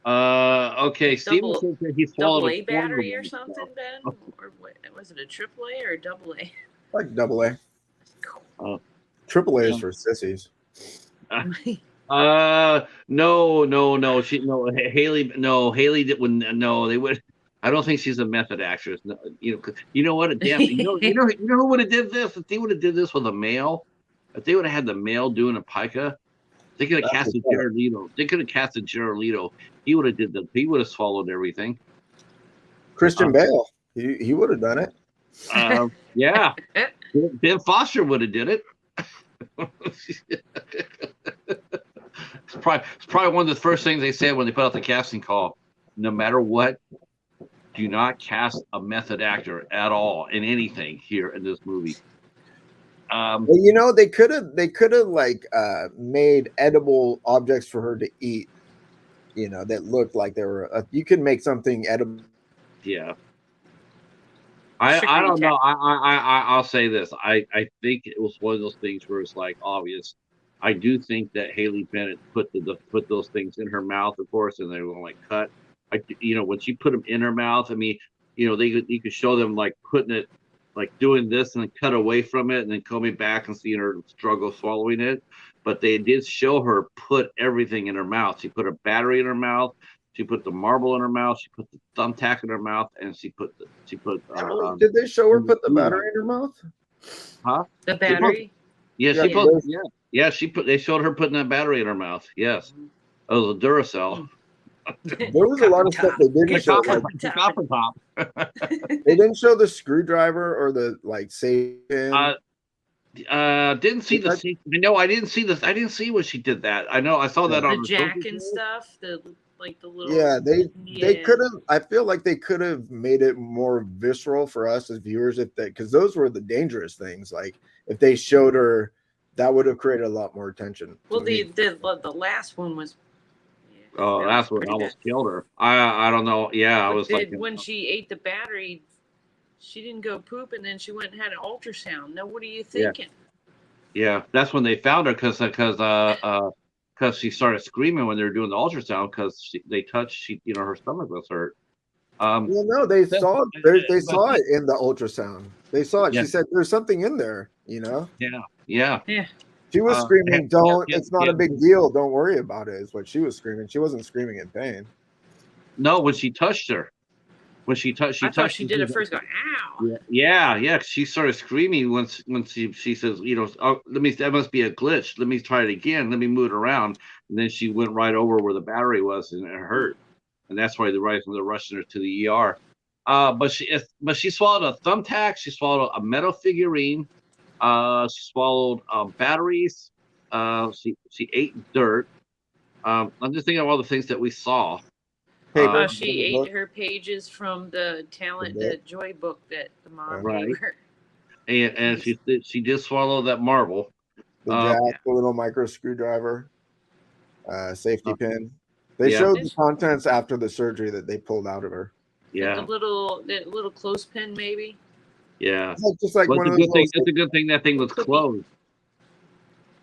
Okay, Steven said that he swallowed double A battery or something, Ben? Or what, was it a triple A or a double A? Like double A. Triple A is for sissies. No. Haley wouldn't. No, they would. I don't think she's a method actress. No, you know what? Damn, you know who would have did this? If they would have did this with a male, if they would have had the male doing a pica, they could have casted Jared Leto. They could have casted Jared Leto. He would have did that. He would have swallowed everything. Christian Bale. He would have done it. Yeah. Ben Foster would have did it. It's probably one of the first things they said when they put out the casting call. No matter what, do not cast a method actor at all in anything here in this movie. Well, they could have like made edible objects for her to eat. That looked like they were. You could make something edible. Yeah. I don't know. I'll say this. I think it was one of those things where it's like obvious. I do think that Haley Bennett put those things in her mouth, of course, and they were like cut. When she put them in her mouth, I mean, you could show them like putting it, like doing this and then cut away from it and then coming back and seeing her struggle swallowing it. But they did show her put everything in her mouth. She put a battery in her mouth. She put the marble in her mouth. She put the thumbtack in her mouth, and she put. Did they show her put the battery in her mouth? Huh? The battery. They showed her putting that battery in her mouth. Yes. It was a Duracell. There was a lot of stuff they didn't show. Copper top. They didn't show the screwdriver or the safe pin. Didn't see the safety. No, I didn't see this. I didn't see when she did that. I know I saw that on the jack and stuff. The little. Yeah, they could have. I feel like they could have made it more visceral for us as viewers because those were the dangerous things. Like if they showed her, that would have created a lot more attention. Well, the last one was. Oh, that's what almost killed her. I don't know. Yeah, I was like when she ate the battery, she didn't go poop, and then she went and had an ultrasound. Now, what are you thinking? Yeah, that's when they found her because she started screaming when they were doing the ultrasound because they touched. Her stomach was hurt. Well, no, they saw it. They saw it in the ultrasound. They saw it. Yeah. She said, "There's something in there." Yeah. She was screaming, it's not a big deal. Don't worry about it, is what she was screaming. She wasn't screaming in pain. No, when she touched her. When she touched, I thought she did it first, going, ow. Yeah. She started screaming once she says, that must be a glitch. Let me try it again. Let me move it around. And then she went right over where the battery was and it hurt. And that's why they're rushing her to the ER. But she swallowed a thumbtack. She swallowed a metal figurine. She swallowed batteries. She ate dirt. I'm just thinking of all the things that we saw. She ate her pages from the Joy book that the mom gave her. And she did swallow that marble. The little micro screwdriver, safety pin. They showed the contents after the surgery that they pulled out of her. Yeah, the little clothespin maybe. Yeah, just like one of those. It's a good thing that thing was closed.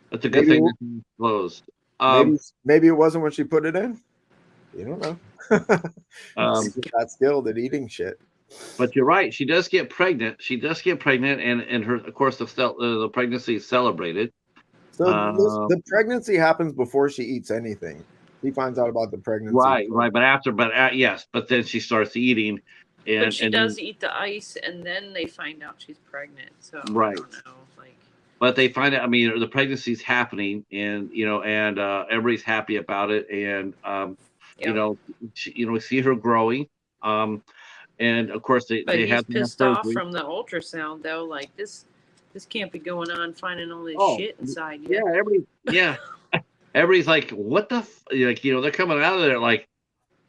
That's a good thing that thing was closed. Maybe it wasn't when she put it in. You don't know. That skilled at eating shit. But you're right. She does get pregnant. And her, of course, the pregnancy is celebrated. So the pregnancy happens before she eats anything. He finds out about the pregnancy. Right. But then she starts eating. But she does eat the ice, and then they find out she's pregnant. So right. I don't know. But they find out. I mean, the pregnancy's happening, and everybody's happy about it, and we see her growing. And of course, they have pissed off from the ultrasound though. Like this This can't be going on, finding all this Oh, shit inside yeah, you. everybody's like, what the like, you know, they're coming out of there like,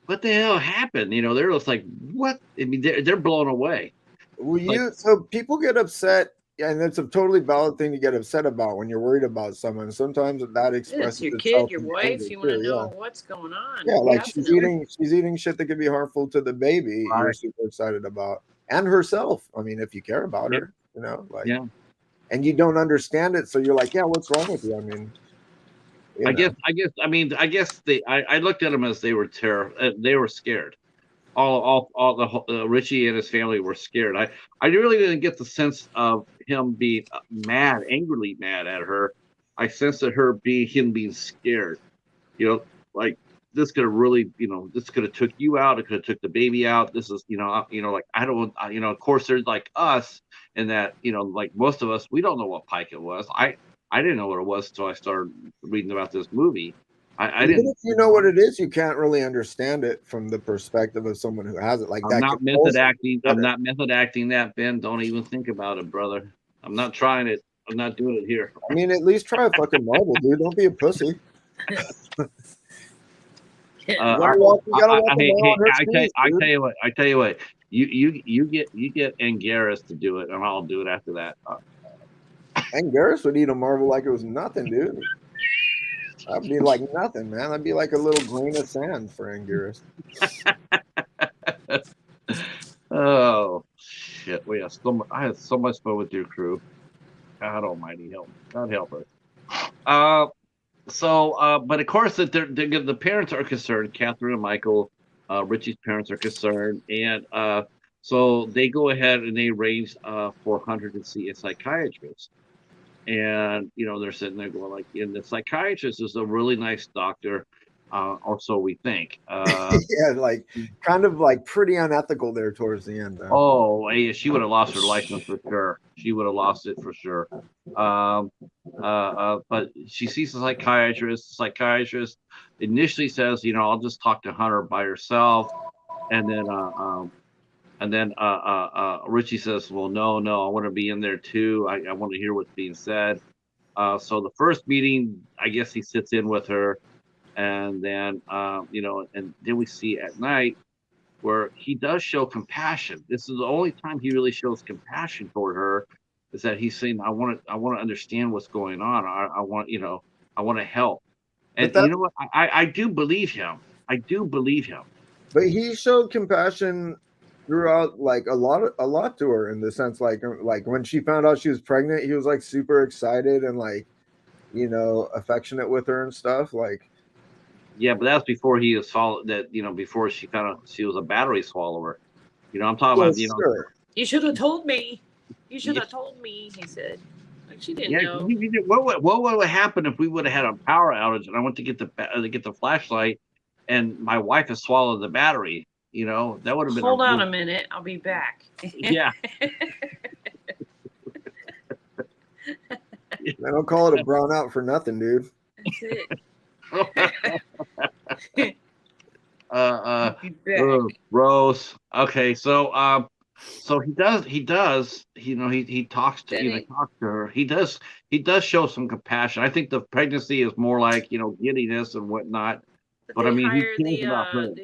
what the hell happened? You know, they're just like, what? I mean, they're blown away. Well, so people get upset, and it's a totally valid thing to get upset about when you're worried about someone. Sometimes that expresses It's your itself kid, your in wife. anger You want to too. know what's going on. Yeah, like You have to know. she's eating shit that could be harmful to the baby. Right. You're super excited about, and herself. I mean, if you care about her, you know, like, and you don't understand it, so you're like, yeah, what's wrong with you? I mean, I guess I looked at them as they were they were scared. All the Richie and his family were scared. I really didn't get the sense of him being mad, angrily mad at her. I sensed that him being scared. You know, like this could have really, you know, this could have took you out. It could have took the baby out. This is, like I don't, you know, of course there's like us, and that, you know, like most of us, we don't know what pica was. I didn't know what it was until I started reading about this movie. I even didn't. if you know what it is, you can't really understand it from the perspective of someone who has it. Like I'm that. not method acting. I'm not method acting that, Ben. Don't even think about it, brother. I'm not trying it. I'm not doing it here. I mean, at least try a fucking marble, dude. Don't be a pussy. I tell you what. You get Angaris to do it, and I'll do it after that. Angaris would eat a marble like it was nothing, dude. That'd be like nothing, man. That'd be like a little grain of sand for Angaris. Oh shit! I had so much fun with your crew. God Almighty, God help us. But of course, the parents are concerned. Catherine and Michael, Richie's parents are concerned, and so they go ahead and they arrange for Hunter to see a psychiatrist. And you know, they're sitting there going like, and the psychiatrist is a really nice doctor, or so we think. Yeah, like kind of like pretty unethical there towards the end. Oh, yeah, she would have lost her license for sure. She would have lost it for sure. But she sees a psychiatrist. The psychiatrist initially says, you know, I'll just talk to Hunter by herself, and then Richie says, well, no, I want to be in there too. I want to hear what's being said. So the first meeting, I guess he sits in with her, and then and then we see at night where he does show compassion. This is the only time he really shows compassion toward her, is that he's saying, I want to understand what's going on. I want to help. And you know what? I do believe him. But he showed compassion throughout, like a lot to her, in the sense like when she found out she was pregnant, he was like super excited and like, you know, affectionate with her and stuff. Like, yeah, but that's before he was followed. That, you know, before she was a battery swallower. You know, I'm talking about, you know. Sure. You should have told me. You should have told me. He said, like she didn't know. What would have happened if we would have had a power outage and I went to get the flashlight, and my wife has swallowed the battery? You know, that would have been. Hold on a minute. I'll be back. Yeah. I don't call it a brownout for nothing, dude. That's it. Rose. Okay, so he does, you know, he talks to her. He does show some compassion. I think the pregnancy is more like, you know, giddiness and whatnot. But I mean, he cares about her.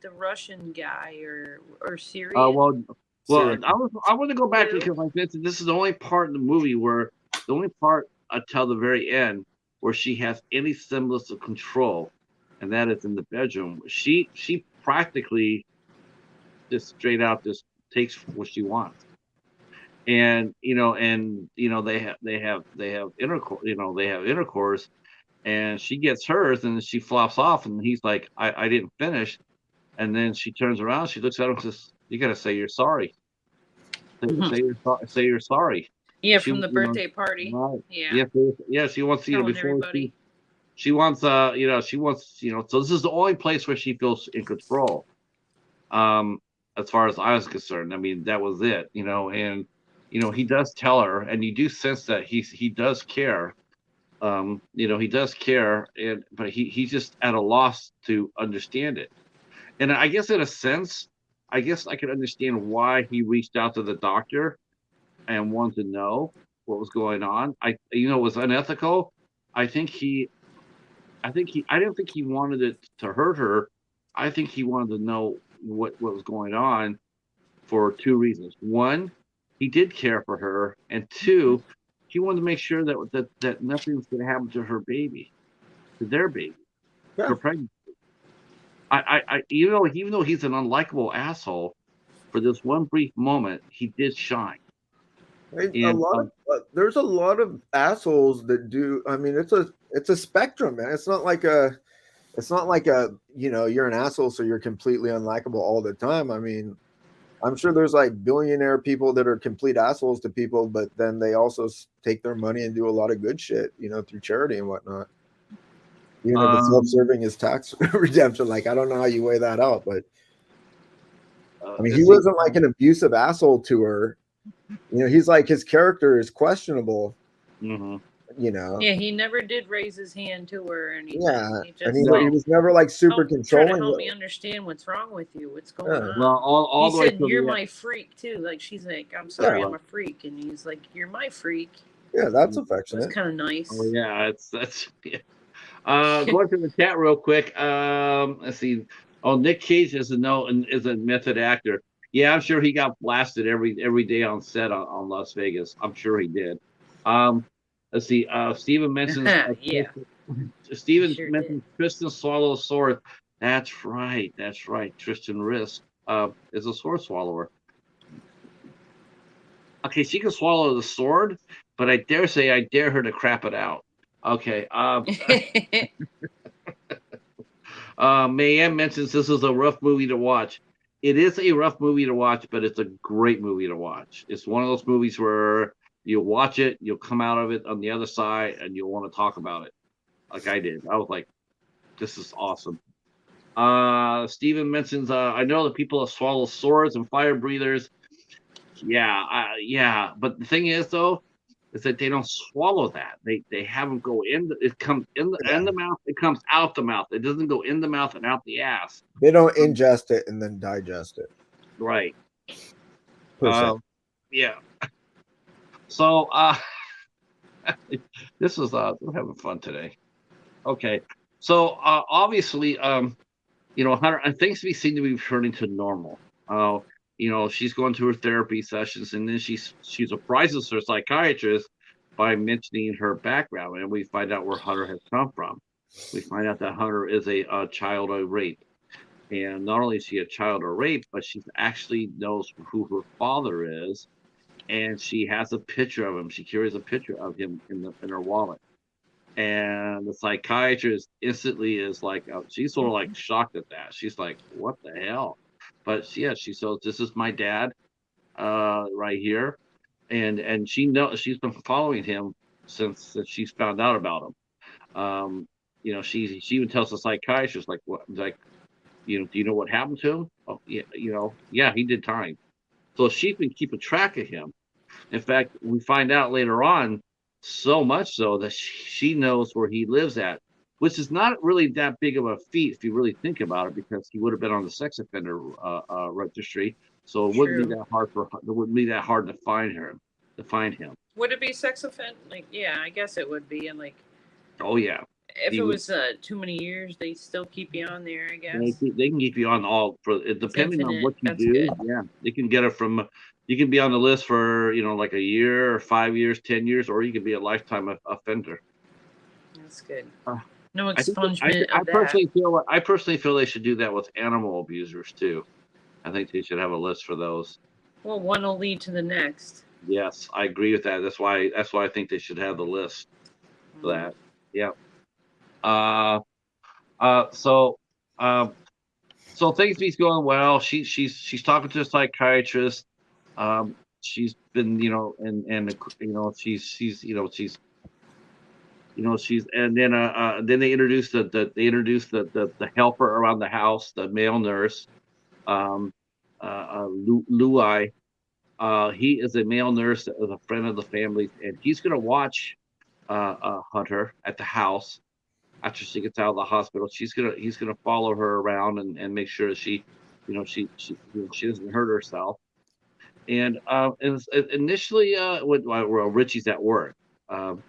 The Russian guy or Syrian. I want to go back because like this is the only part in the movie until the very end where she has any semblance of control, and that is in the bedroom. She practically just straight out just takes what she wants, and they have intercourse, and she gets hers, and she flops off, and he's like, I didn't finish, and then she turns around, she looks at him and says, you got to say you're sorry. Say you're sorry. Yeah, from the birthday party. Right. Yeah. She wants, you know, before she wants, so this is the only place where she feels in control. As far as I was concerned, I mean, that was it, you know, and, you know, he does tell her, and you do sense that he does care. He does care, but he's just at a loss to understand it. And I guess in a sense, I guess I could understand why he reached out to the doctor, and wanted to know what was going on. It was unethical. I think he, I don't think he wanted it to hurt her. I think he wanted to know what was going on for two reasons. One, he did care for her, and two, he wanted to make sure that nothing was going to happen to her baby, to their baby, Yeah. her pregnancy. Even though he's an unlikable asshole, for this one brief moment, he did shine. And There's a lot of assholes that do. I mean, it's a spectrum, man. It's not like a you're an asshole, so you're completely unlikable all the time. I mean, I'm sure there's like billionaire people that are complete assholes to people, but then they also take their money and do a lot of good shit, through charity and whatnot. Even if it's self-serving as tax redemption, like I don't know how you weigh that out, but I mean, he wasn't like an abusive asshole to her. He's like, his character is questionable. Mm-hmm. Yeah, he never did raise his hand to her, and he was never like super controlling. Trying to help me understand what's wrong with you, what's going on. Well, all he said, "You're my freak too." Like she's like, "I'm sorry, I'm a freak," and he's like, "You're my freak." Yeah, that's affectionate. That's kind of nice. Oh yeah, that's. Yeah. Going to the chat real quick. Let's see. Oh, Nick Cage is a method actor. Yeah, I'm sure he got blasted every day on set on Las Vegas. I'm sure he did. Let's see. Steven mentions. Yeah. Steven mentions Tristan swallows sword. That's right. Tristan Risk is a sword swallower. Okay, she can swallow the sword, but I dare her to crap it out. Okay. Mayhem mentions this is a rough movie to watch. It is a rough movie to watch, but it's a great movie to watch. It's one of those movies where you'll watch it, you'll come out of it on the other side, and you'll want to talk about it, like I did. I was like, "This is awesome." Steven mentions, "I know that people have swallowed swords and fire breathers." Yeah, but the thing is, though, is that they don't swallow that. They have them go in. It comes in the mouth. It comes out the mouth. It doesn't go in the mouth and out the ass. They don't ingest it and then digest it. Right. Yeah. So this is we're having fun today. Okay. So obviously, Hunter, things seem to be returning to normal. She's going to her therapy sessions, and then she surprises her psychiatrist by mentioning her background, and we find out where Hunter has come from. We find out that Hunter is a child of rape, and not only is she a child of rape, but she actually knows who her father is, and she has a picture of him. She carries a picture of him in her wallet, and the psychiatrist instantly is like, she's sort of like shocked at that. She's like, "What the hell?" But she says, "This is my dad, right here," and she knows she's been following him since she's found out about him. She even tells the psychiatrist, like, "What? Like, do you know what happened to him? Oh, yeah, he did time." So she's been keeping track of him. In fact, we find out later on, so much so that she knows where he lives at, which is not really that big of a feat if you really think about it, because he would have been on the sex offender registry, so it wouldn't be that hard to find him. Would it be sex offender? Like, yeah, I guess it would be. And like, oh yeah, if it was too many years, they still keep you on there, I guess. They can keep you on all for depending on what you do. Good. Yeah, they can get it from. You can be on the list for like a year or 5 years, 10 years, or you can be a lifetime offender. That's good. No expungement. I personally feel they should do that with animal abusers too. I think they should have a list for those. Well, one will lead to the next. Yes, I agree with that. That's why I think they should have the list for that. Yeah. So things be going well. She's talking to a psychiatrist. She's been, and then they introduced the helper around the house, the male nurse, Luai. He is a male nurse that is a friend of the family, and he's going to watch Hunter at the house after she gets out of the hospital. He's gonna follow her around and make sure she doesn't hurt herself. And initially, well, Richie's at work. Um,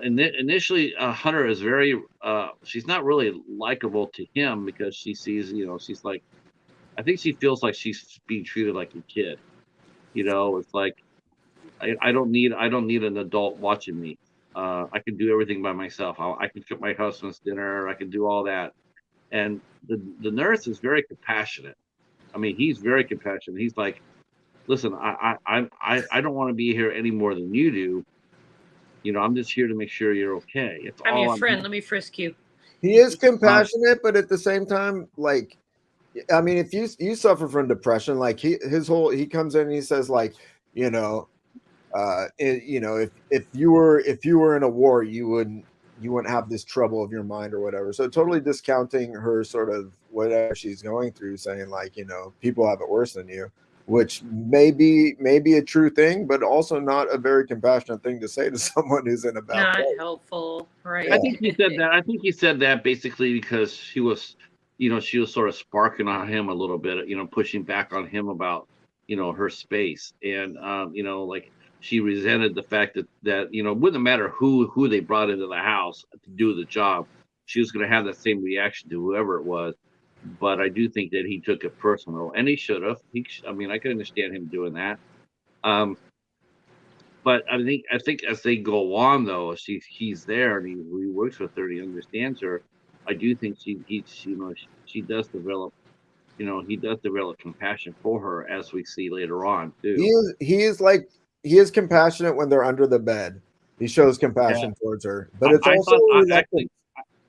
initially, Hunter is very. She's not really likable to him because she sees, she's like. I think she feels like she's being treated like a kid. It's like I don't need an adult watching me. I can do everything by myself. I can cook my husband's dinner. I can do all that. And the nurse is very compassionate. I mean, he's very compassionate. He's like, listen, I don't want to be here any more than you do. I'm just here to make sure you're okay. It's I'm all your I'm friend. Let me frisk you. He is compassionate, but at the same time, like, I mean, if you suffer from depression, like he comes in and he says like, you know, if you were in a war, you wouldn't have this trouble of your mind or whatever. So totally discounting her sort of whatever she's going through, saying like, people have it worse than you, which may be a true thing, but also not a very compassionate thing to say to someone who's in a bad Not place. helpful, right? I think he said that. I think he said that basically because she was sort of sparking on him a little bit, pushing back on him about, her space. And, like she resented the fact that, it wouldn't matter who they brought into the house to do the job. She was going to have that same reaction to whoever it was. But I do think that he took it personal, and he should have. I mean, I can understand him doing that. Um, but I think as they go on, though, he's there and he works with her, he understands her. I do think she does develop, he does develop compassion for her, as we see later on He too. is he is like he is compassionate when they're under the bed. He shows Yeah, compassion towards her, but it's I also thought I reluctant actually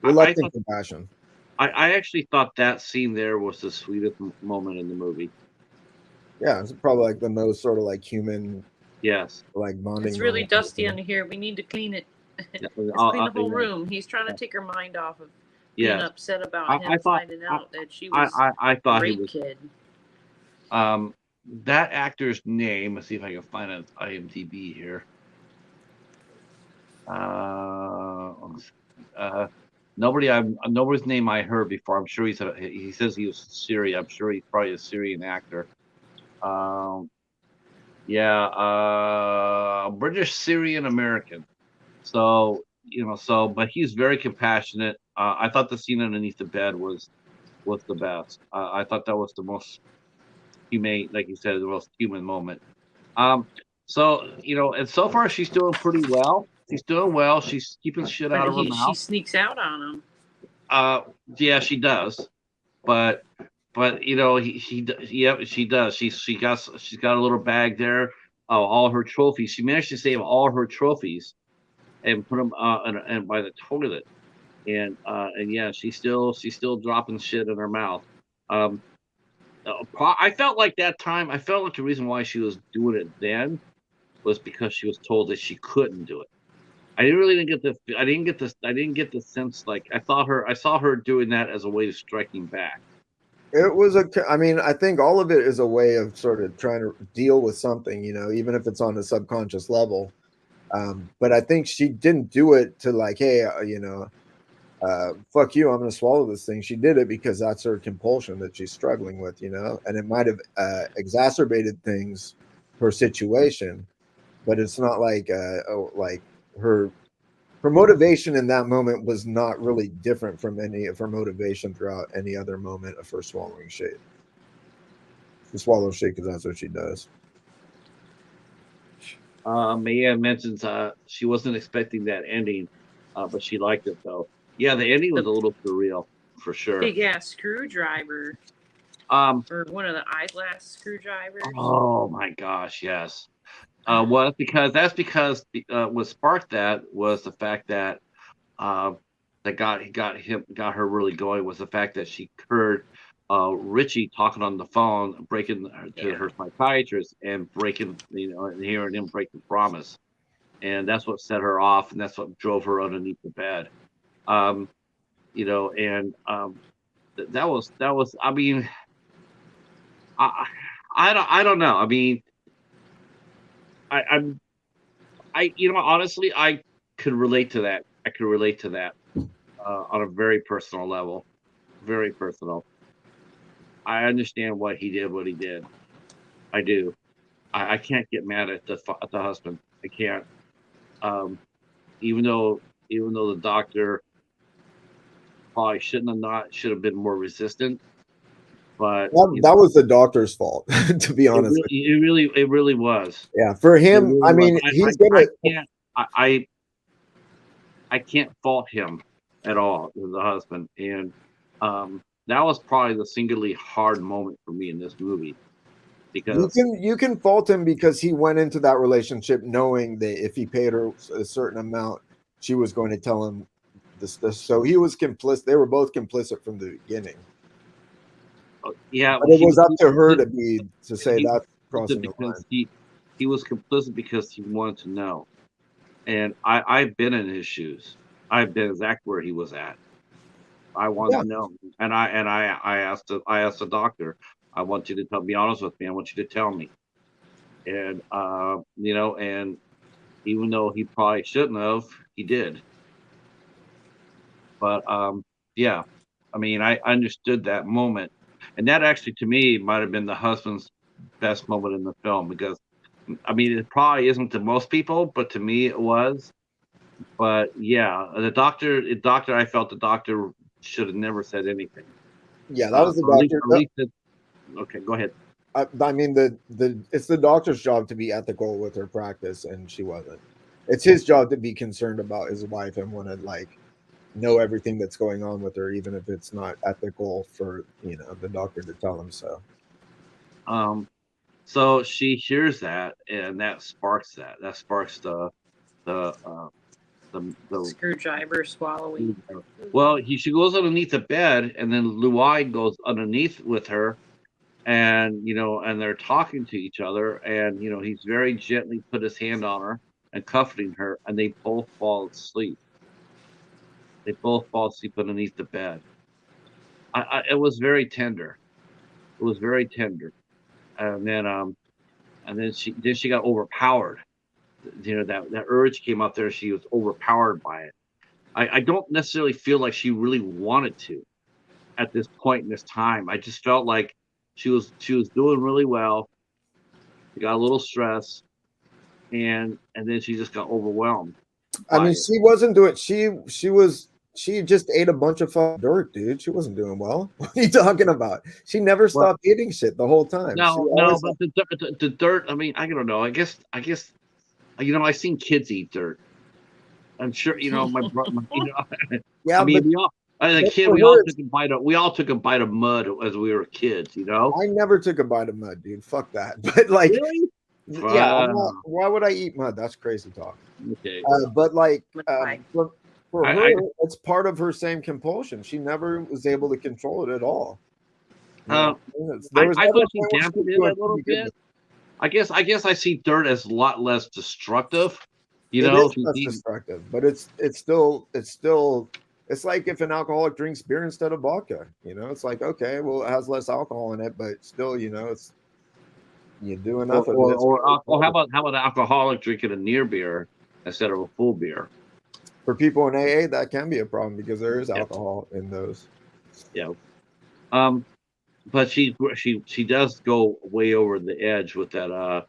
I thought compassion. I actually thought that scene there was the sweetest moment in the movie. Yeah, it's probably like the most sort of like human Yes. like It's bonding really moment. dusty under here. We need to clean it. Yeah, Let's clean the whole yeah, room. He's trying to take her mind off of being yes. upset about I him thought finding I, out that she I was I a thought he rape was. kid. Um, that actor's name. Let's see if I can find an IMDb here. Uh, uh, nobody's name I heard before. I'm sure he says he was Syrian. I'm sure he's probably a Syrian actor. Um, yeah, British Syrian American. So but he's very compassionate. I thought the scene underneath the bed was the best. I thought that was the most humane, like you said, the most human moment. Um, and so far she's doing pretty well. She's doing well. She's keeping shit But out of her she mouth. sneaks out on him. Uh, yeah, she does. But yeah, she does. She's got a little bag there. Oh, all her trophies. She managed to save all her trophies and put them and by the toilet. And yeah, she's still dropping shit in her mouth. Um, I felt like that time. I felt like the reason why she was doing it then was because she was told that she couldn't do it. I didn't really didn't get the I didn't get this I didn't get the sense like I saw her doing that as a way of striking back. It was I mean, I think all of it is a way of sort of trying to deal with something, even if it's on a subconscious level. But I think she didn't do it to like, hey, fuck you, I'm going to swallow this thing. She did it because that's her compulsion that she's struggling with, and it might have exacerbated things, her situation, but it's not like, like her motivation in that moment was not really different from any of her motivation throughout any other moment of her swallowing shit. She swallows shit because that's what she does. Maya mentions she wasn't expecting that ending, but she liked it though. Yeah, the ending was a little surreal for sure. Big ass screwdriver. Or one of the eyeglass screwdrivers. Oh my gosh, yes. Well, that's because what sparked that was the fact that that got her really going was the fact that she heard Richie talking on the phone, breaking to her psychiatrist and breaking, and hearing him break the promise, and that's what set her off, and that's what drove her underneath the bed. Um, and that was. I mean, I don't know. I mean, I'm honestly, I could relate to that. I could relate to that on a very personal level. Very personal. I understand why he did what he did. I do. I can't get mad at the husband. I can't. Um, even though the doctor probably should have been more resistant. But That was the doctor's fault, to be honest. It really was. Yeah, for him, I mean, he's gonna. I can't fault him at all as a husband, and that was probably the singularly hard moment for me in this movie because you can fault him because he went into that relationship knowing that if he paid her a certain amount, she was going to tell him this. So he was complicit. They were both complicit from the beginning. Yeah, but it was up to her to say that's crossing the line. He was complicit because he wanted to know, and I've been in his shoes. I've been exactly where he was at. I wanted to know, and I asked the doctor. I want you to be honest with me. I want you to tell me, and and even though he probably shouldn't have, he did. But yeah, I mean, I understood that moment. And that actually, to me, might have been the husband's best moment in the film because, I mean, it probably isn't to most people, but to me, it was. But yeah, the doctor, I felt the doctor should have never said anything. Yeah, that was the doctor. Okay, go ahead. I mean, it's the doctor's job to be ethical with her practice, and she wasn't. It's his job to be concerned about his wife and want to know everything that's going on with her, even if it's not ethical for the doctor to tell him so. So she hears that, and that sparks the screwdriver swallowing. Well, she goes underneath the bed, and then Luai goes underneath with her, and and they're talking to each other, and he's very gently put his hand on her and comforting her, and they both fall asleep. They both fall asleep underneath the bed. It was very tender. It was very tender, and then she got overpowered. That urge came up there. She was overpowered by it. I don't necessarily feel like she really wanted to at this point in this time. I just felt like she was doing really well. She got a little stressed, and then she just got overwhelmed. I mean, she wasn't doing. She just ate a bunch of dirt, dude. She wasn't doing well. What are you talking about? She never stopped eating shit the whole time. No, but the dirt. I mean, I don't know. I guess. I've seen kids eat dirt. I'm sure my brother. Yeah, I mean, as a kid, we all took a bite of mud as we were kids. I never took a bite of mud, dude. Fuck that. But really? Yeah. Why would I eat mud? That's crazy talk. Okay. But for her, it's part of her same compulsion. She never was able to control it at all. I thought she dampened it a little bit. I guess I see dirt as a lot less destructive. It is less destructive, but it's still it's like if an alcoholic drinks beer instead of vodka. It's like, okay, well, it has less alcohol in it, but still, it's you do enough of it. Or how about an alcoholic drinking a near beer instead of a full beer? For people in AA, that can be a problem because there is alcohol in those. Yeah. But she does go way over the edge with that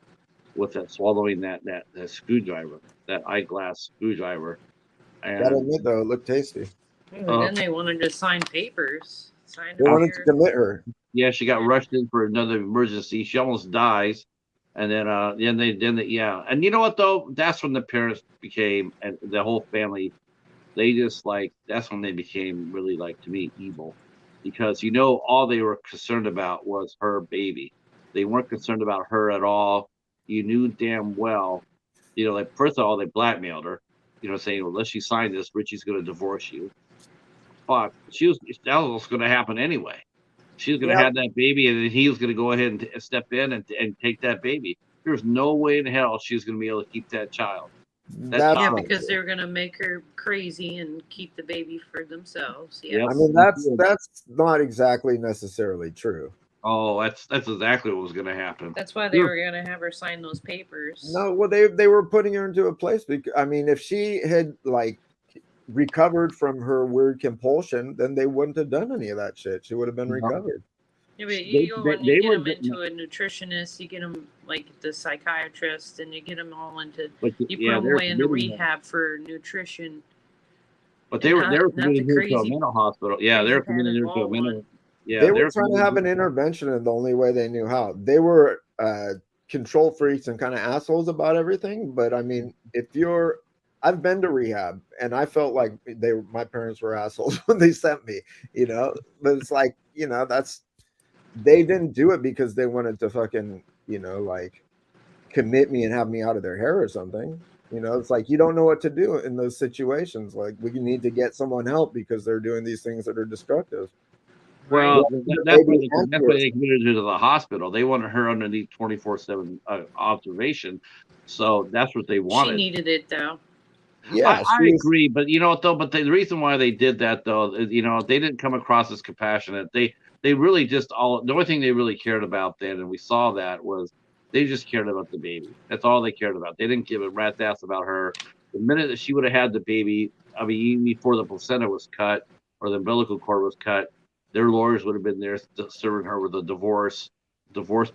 swallowing that screwdriver, that eyeglass screwdriver. And gotta admit though, it looked tasty. And then they wanted to sign papers. They wanted to commit her. Yeah, she got rushed in for another emergency. She almost dies. And then and you know what though? That's when the parents became, and the whole family, they just that's when they became really, to me, evil, because all they were concerned about was her baby. They weren't concerned about her at all. You knew damn well, first of all, they blackmailed her, saying, well, unless you sign this, Richie's going to divorce you. But that was going to happen anyway. She was going to have that baby, and then he was going to go ahead and step in and take that baby. There's no way in hell she was going to be able to keep that child. Because they were going to make her crazy and keep the baby for themselves. Yeah, I mean that's not exactly necessarily true. Oh, that's exactly what was going to happen. That's why they were going to have her sign those papers. No, well, they were putting her into a place because, I mean, if she had recovered from her weird compulsion, then they wouldn't have done any of that shit. She would have been recovered. Yeah, but you go and they you get were them into a nutritionist, you get them like the psychiatrist, and you get them all into. but You put yeah, them they're away in the committing her. rehab for nutrition, But and they were not the committing her to a crazy mental hospital. Yeah, they crazy were committing Patrick her to a Wall mental. one. Yeah, They were they're trying to have committing. an intervention in the only way they knew how. They were control freaks and kind of assholes about everything. But I mean, I've been to rehab, and I felt like my parents were assholes when they sent me. But it's like they didn't do it because they wanted to fucking like commit me and have me out of their hair or something. It's like you don't know what to do in those situations. Like we need to get someone help because they're doing these things that are destructive. Right. Well, that's why they committed her to the hospital. They wanted her underneath 24/7 observation, so that's what they She wanted. needed it though. Yeah, I agree, but you know what though? But the reason why they did that though, is, they didn't come across as compassionate. They really just the only thing they really cared about then, and we saw that was they just cared about the baby. That's all they cared about. They didn't give a rat's ass about her. The minute that she would have had the baby, I mean, even before the placenta was cut or the umbilical cord was cut, their lawyers would have been there serving her with a divorce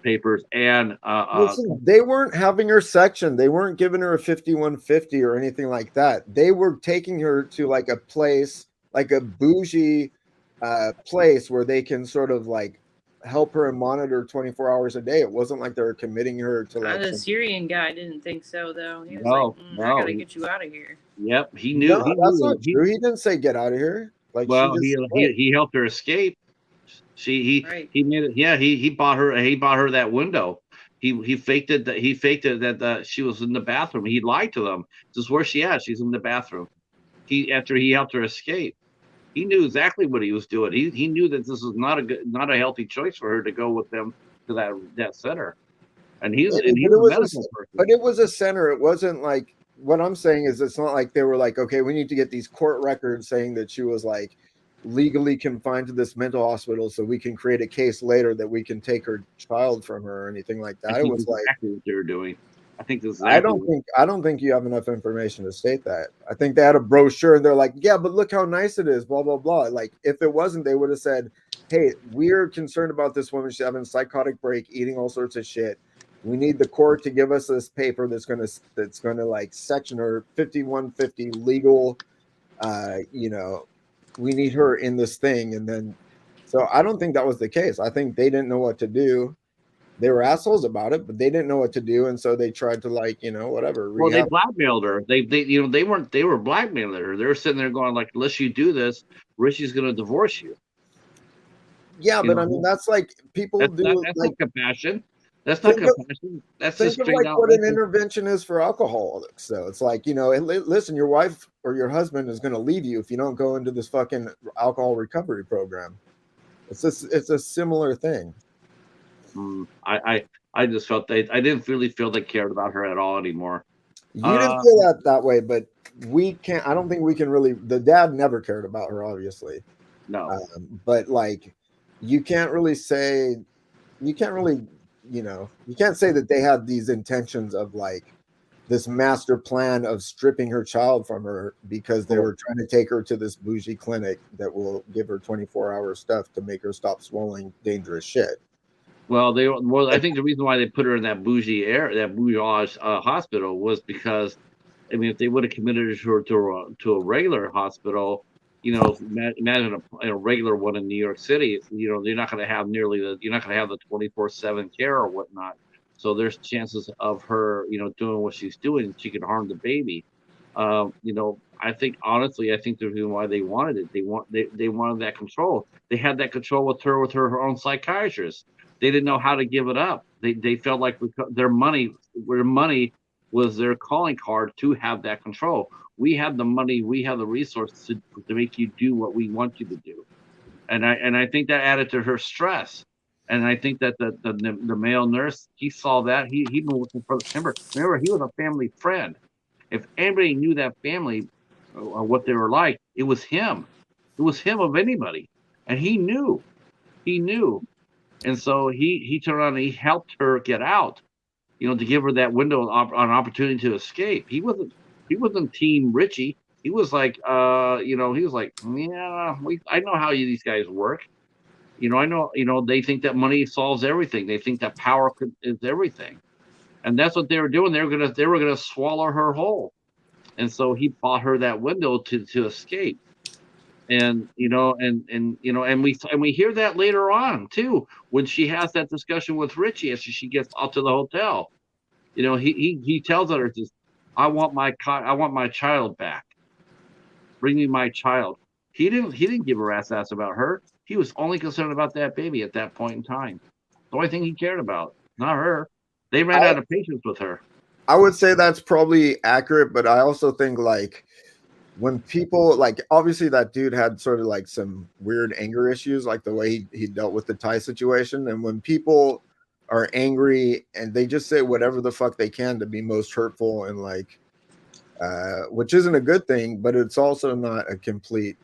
papers, and listen, they weren't having her sectioned. They weren't giving her a 5150 or anything like that. They were taking her to like a place, like a bougie place where they can sort of like help her and monitor 24 hours a day. It wasn't like they were committing her to like The Syrian guy didn't think so though. He was no, like, I gotta get you out of here. Yep, he knew. No, He that's knew. not true. He didn't say get out of here. Like Well, she just he helped her escape. Right. He made it. Yeah, he bought her that window. He faked it that she was in the bathroom. He lied to them. This is where she at. She's in the bathroom. After he helped her escape. He knew exactly what he was doing. He knew that this was not a healthy choice for her to go with them to that center. And he was a medical person. But it was a center. It wasn't like what I'm saying is it's not like they were like, okay, we need to get these court records saying that she was like legally confined to this mental hospital so we can create a case later that we can take her child from her or anything like that. It was like exactly what they were doing. I think this. I don't think you have enough information to state that. I think they had a brochure and they're like, yeah, but look how nice it is, blah blah blah. Like if it wasn't, they would have said, hey, we're concerned about this woman. She's having a psychotic break, eating all sorts of shit. We need the court to give us this paper that's gonna like section her 5150 legal. We need her in this thing, and then so I don't think that was the case. I think they didn't know what to do. They were assholes about it, but they didn't know what to do, and so they tried to whatever. Well, they blackmailed her. They were blackmailing her. They were sitting there going like, unless you do this, Richie's going to divorce you. Yeah, but I mean that's like people that's do. That's not compassion. That's not compassion. That's just straight out. What an intervention is for alcoholics. So it's like listen, your wife or your husband is going to leave you if you don't go into this fucking alcohol recovery program. It's a similar thing. I just felt I didn't really feel they cared about her at all anymore. You didn't feel that way, but we can't. I don't think we can really. The dad never cared about her, obviously. No, but like, you can't really say. You can't really, you can't say that they had these intentions of like this master plan of stripping her child from her because they were trying to take her to this bougie clinic that will give her 24-hour stuff to make her stop swallowing dangerous shit. Well, I think the reason why they put her in that bougie hospital was because, I mean, if they would have committed her to a regular hospital, imagine a regular one in New York City, you're not going to have you're not going to have the 24/7 care or whatnot. So there's chances of her, doing what she's doing. She could harm the baby. I think honestly, the reason why they wanted it, they wanted that control. They had that control with her own psychiatrist. They didn't know how to give it up. They felt like their money was their calling card to have that control. We have the money, we have the resources to make you do what we want you to do. And I think that added to her stress. And I think that the male nurse, he saw that. He been working for remember he was a family friend. If anybody knew that family or what they were like, it was him. It was him of anybody. And he knew. And so he turned around and he helped her get out, to give her that window an opportunity to escape. He wasn't Team Richie. He was like, I know how these guys work. I know, they think that money solves everything. They think that power is everything, and that's what they were doing. They were gonna swallow her whole, and so he bought her that window to escape. And we hear that later on too, when she has that discussion with Richie as she gets out to the hotel. He tells her, just, I want my child back. Bring me my child. He didn't give a rat's ass about her. He was only concerned about that baby at that point in time. The only thing he cared about, not her. They ran out of patience with her. I would say that's probably accurate, but I also think like when people like obviously that dude had sort of like some weird anger issues, like the way he dealt with the Ty situation. And when people are angry and they just say whatever the fuck they can to be most hurtful and like which isn't a good thing, but it's also not a complete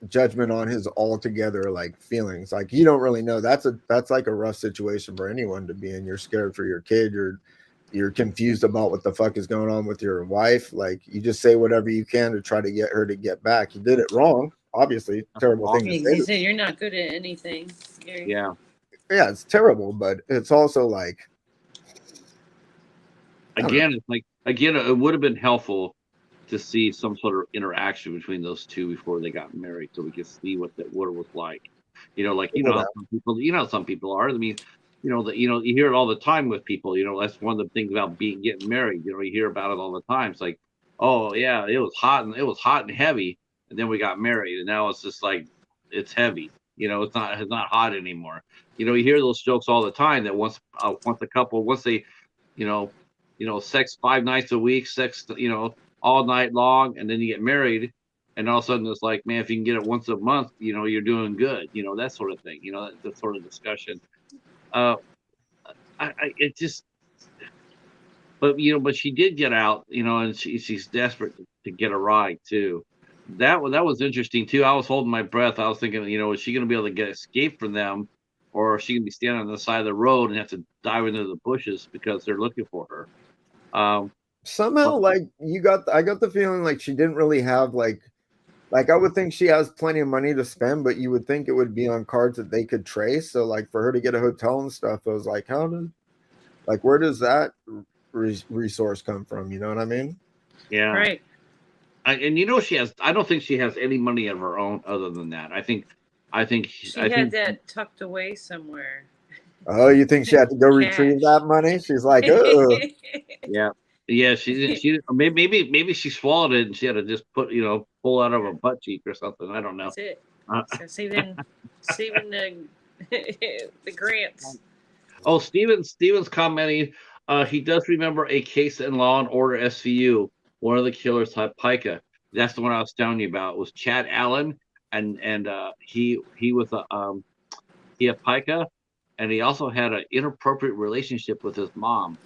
judgment on his altogether like feelings. Like you don't really know. That's like a rough situation for anyone to be in. You're scared for your kid, you're confused about what the fuck is going on with your wife. Like you just say whatever you can to try to get her to get back. You did it wrong, obviously. Terrible thing to say. You say you're not good at anything. Yeah, it's terrible, but it's also like again, it would have been helpful to see some sort of interaction between those two before they got married, so we could see what it was like. Some people are. I mean, you hear it all the time with people. That's one of the things about getting married. You hear about it all the time. It's like, oh yeah, it was hot and heavy, and then we got married, and now it's just like it's heavy. It's not hot anymore. You hear those jokes all the time that once a couple they, sex 5 nights a week, sex all night long, and then you get married, and all of a sudden it's like, man, if you can get it once a month, you're doing good. That sort of thing. That sort of discussion. It just, but she did get out, and she's desperate to get a ride too. That was interesting too. I was holding my breath. I was thinking, is she going to be able to escape from them, or is she going to be standing on the side of the road and have to dive into the bushes because they're looking for her? Somehow, like I got the feeling like she didn't really have like I would think she has plenty of money to spend, but you would think it would be on cards that they could trace. So like for her to get a hotel and stuff, I was like, where does that resource come from? You know what I mean? Yeah. Right. She has. I don't think she has any money of her own other than that. I think she had that tucked away somewhere. Oh, you think she had to go retrieve that money? She's like, oh. Yeah. She maybe she swallowed it and she had to just pull out of her butt cheek or something. I don't know. That's it. So saving the grants. Oh, Steven's commenting. He does remember a case in Law and Order SVU. One of the killers had pica. That's the one I was telling you about. It was Chad Allen, and he was he had pica, and he also had an inappropriate relationship with his mom,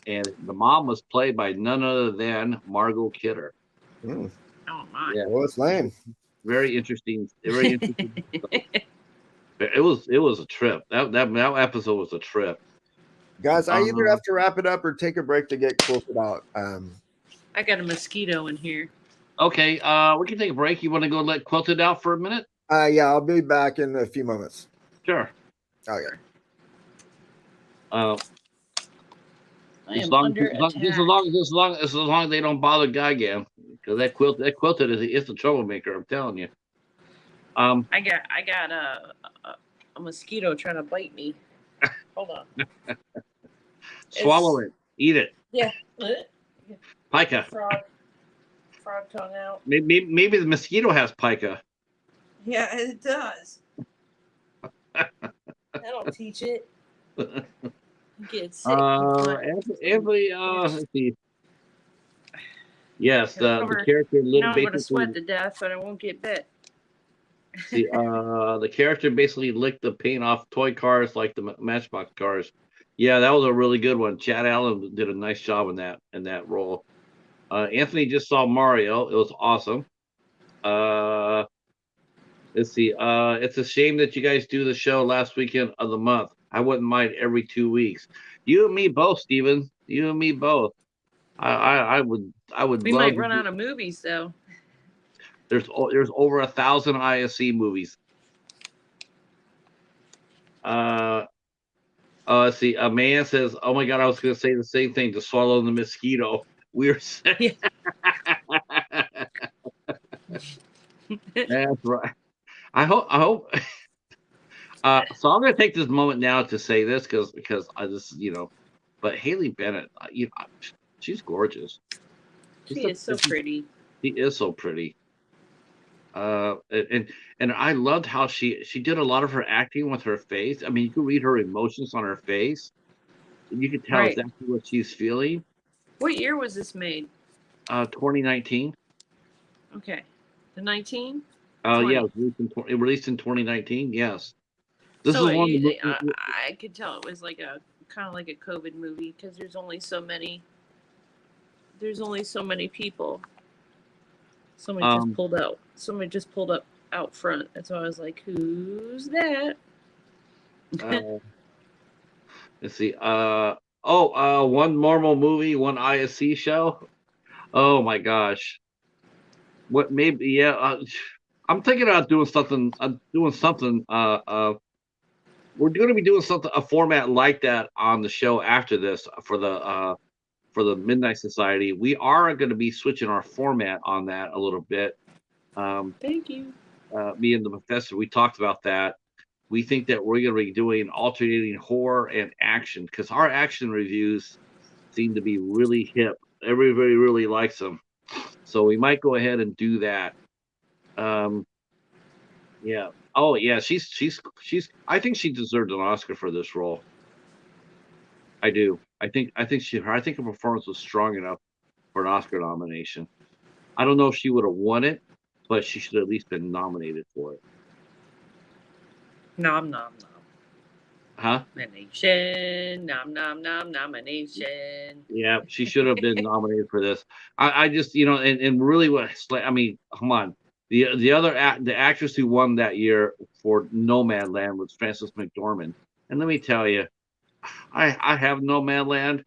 and the mom was played by none other than Margot Kidder. Mm. Oh my! Yeah, well, it's lame. Very interesting. Very interesting. It was a trip. That episode was a trip. Guys, I either have to wrap it up or take a break to get quilted out. I got a mosquito in here. Okay, we can take a break. You want to go let Quilted out for a minute? Yeah, I'll be back in a few moments. Sure. Okay. As long as they don't bother Guy again, because that Quilted is a troublemaker. I'm telling you. I got a mosquito trying to bite me. Hold on. Swallow it. Eat it. Yeah. Pica. Frog tongue out. Maybe the mosquito has pica. Yeah, it does. That'll teach it. Get sick. Every let's see. Yes, the character now I'm gonna sweat to death, but I won't get bit. The character basically licked the paint off toy cars like the Matchbox cars. Yeah, that was a really good one. Chad Allen did a nice job in that role. Anthony just saw Mario. It was awesome. Let's see. It's a shame that you guys do the show last weekend of the month. I wouldn't mind every 2 weeks. You and me both, Steven. You and me both. I would. We might run out of movies though. There's over 1,000 IFC movies. Let's see. A man says, "Oh my God, I was going to say the same thing. To swallow the mosquito." We're Yeah. That's right. I hope. So I'm going to take this moment now to say this because I just but Haley Bennett, she's gorgeous. She's She is so pretty. She is so pretty. And I loved how she did a lot of her acting with her face. I mean, you could read her emotions on her face, and you could tell Right. exactly what she's feeling. What year was this made? 2019. Okay. The 19? Yeah, it released in 2019. Yes. This So is one of the I could tell it was like a kind of like a COVID movie because there's only so many people. Somebody just pulled up out front. And so I was like, who's that? Let's see. One normal movie, one IFC show. Oh my gosh. What maybe yeah, I'm thinking about doing something. We're going to be doing a format like that on the show after this for the Midnight Society. We are going to be switching our format on that a little bit. Thank you. Me and the professor, we talked about that. We think that we're going to be doing alternating horror and action because our action reviews seem to be really hip. Everybody really likes them. So we might go ahead and do that. Yeah. Oh yeah, she's I think she deserved an Oscar for this role. I do. I think her performance was strong enough for an Oscar nomination. I don't know if she would have won it, but she should have at least been nominated for it. Nom nom nom. Huh? Nomination. Nom nom nom nomination. Yeah, she should have been nominated for this. I just and really I mean, come on. The actress who won that year for Nomadland was Frances McDormand. And let me tell you, I have Nomadland.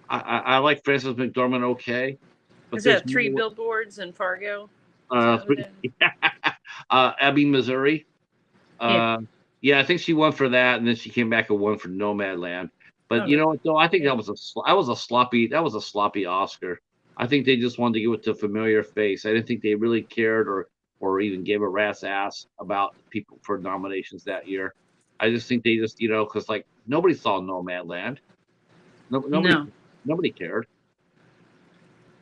I like Frances McDormand okay. But is that Three Billboards in Fargo? Ebbing, Missouri. Yeah, I think she won for that, and then she came back and won for Nomadland. But you know what though? I think that was a sloppy Oscar. I think they just wanted to give it to a familiar face. I didn't think they really cared or even gave a rat's ass about people for nominations that year. I just think they just because like nobody saw Nomadland. Nobody cared.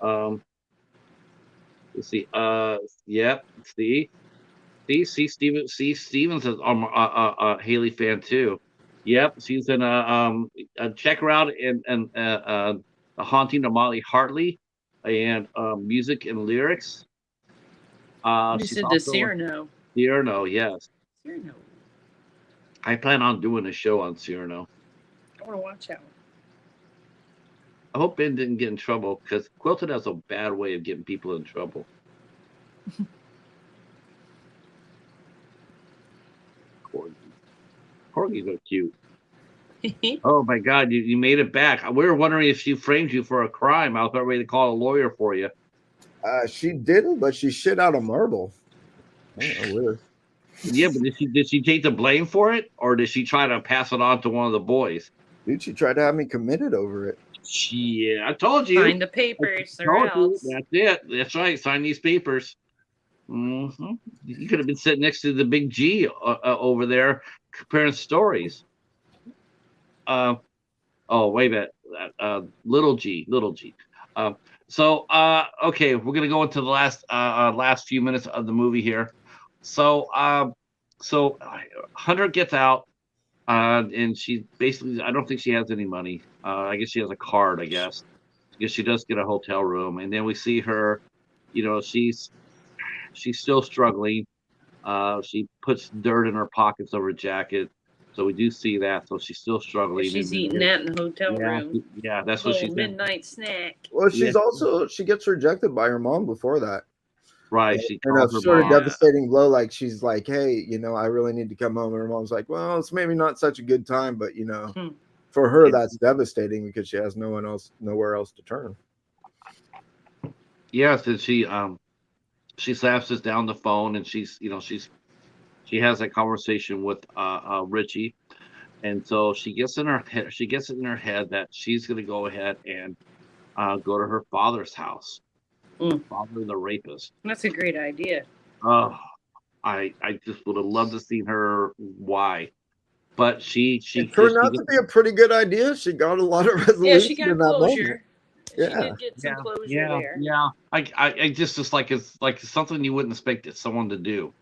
Let's see. Yep. See, Stevens is a Haley fan too. Yep, she's in check her out in The Haunting of Molly Hartley and music and lyrics. She's also Cyrano. Cyrano, yes. Cyrano. I plan on doing a show on Cyrano. I want to watch that one. I hope Ben didn't get in trouble because Quilted has a bad way of getting people in trouble. Corgis are cute. Oh my God, you made it back. We were wondering if she framed you for a crime. I was about ready to call a lawyer for you. She didn't, but she shit out a marble. Weird. Yeah, but did she take the blame for it, or did she try to pass it on to one of the boys? Dude, she tried to have me committed over it. Yeah, I told you. Sign the papers, or else. That's it. That's right. Sign these papers. Mm-hmm. You could have been sitting next to the big G over there comparing stories. Oh, wait a minute. Little G. Okay, we're gonna go into the last few minutes of the movie here. So Hunter gets out, and she basically, I don't think she has any money. I guess she has a card. I guess she does get a hotel room, and then we see her. She's still struggling. She puts dirt in her pockets of her jacket. So we do see that. So she's still struggling. She's eating that in the hotel room. Yeah, that's what she's midnight snack. Well, she gets rejected by her mom before that. Right. She and a sort of devastating blow. Like she's like, hey, I really need to come home. And her mom's like, well, it's maybe not such a good time, but for her, that's devastating because she has nowhere else to turn. Yes, and she slaps us down the phone, and she has that conversation with Richie, And so she gets in her head. She gets it in her head that she's going to go ahead and go to her father's house. Mm. Father, the rapist. That's a great idea. Oh, I just would have loved to see her. Why? But It turned out to be a pretty good idea. She got a lot of resolution Yeah, she in got that moment. closure. She Yeah. did get some closure there. Yeah. I just like it's like something you wouldn't expect someone to do.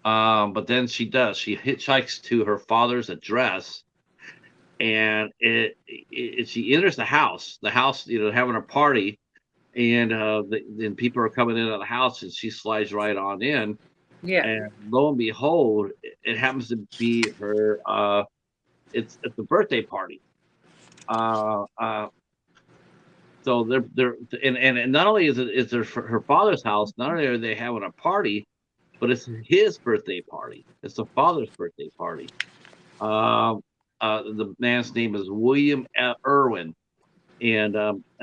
But then she does. She hitchhikes to her father's address, and she enters the house. The house, having a party, and then people are coming into the house, and she slides right on in. Yeah. And lo and behold, it happens to be her. It's a birthday party. So they're and not only is it her father's house, not only are they having a party, but it's his birthday party. It's the father's birthday party. The man's name is William Irwin, and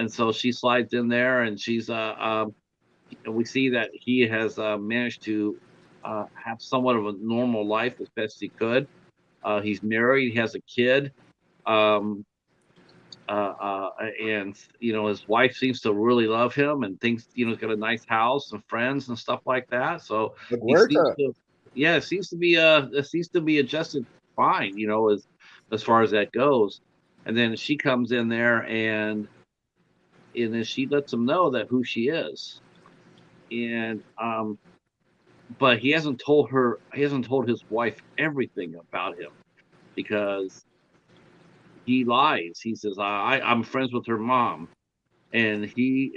so she slides in there, and we see that he has managed to have somewhat of a normal life as best he could. He's married, he has a kid, and his wife seems to really love him and thinks he's got a nice house and friends and stuff like that. So he seems to, it seems to be adjusted fine, as far as that goes. And then she comes in there and then she lets him know that who she is, and but he hasn't told his wife everything about him, because he lies. He says, I'm friends with her mom. And I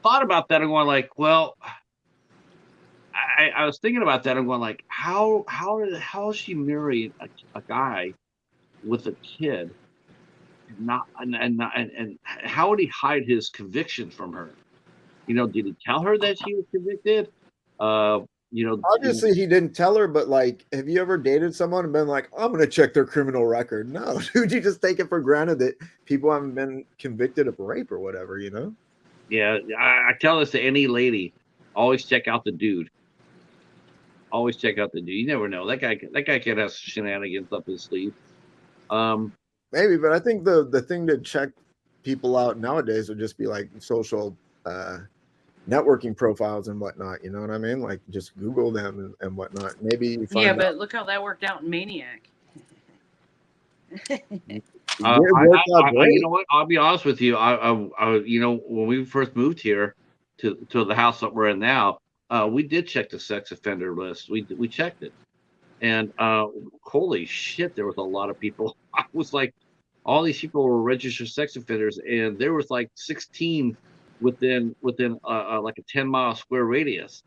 thought about that and going like, well, I was thinking about that and going like, how is she married a guy with a kid, and how would he hide his conviction from her? Did he tell her that she was convicted? Obviously he didn't tell her, but like, have you ever dated someone and been like, I'm gonna check their criminal record? No, dude, you just take it for granted that people haven't been convicted of rape or whatever, Yeah, I tell this to any lady: always check out the dude. Always check out the dude. You never know, that guy could have shenanigans up his sleeve. Maybe, but I think the thing to check people out nowadays would just be like social networking profiles and whatnot. You know what I mean? Like just Google them and whatnot. Maybe you find out. But look how that worked out in Maniac. You know what? I'll be honest with you. When we first moved here to the house that we're in now, we did check the sex offender list. We checked it, and holy shit, there was a lot of people. I was like, all these people were registered sex offenders, and there was like 16 within like a 10-mile square radius.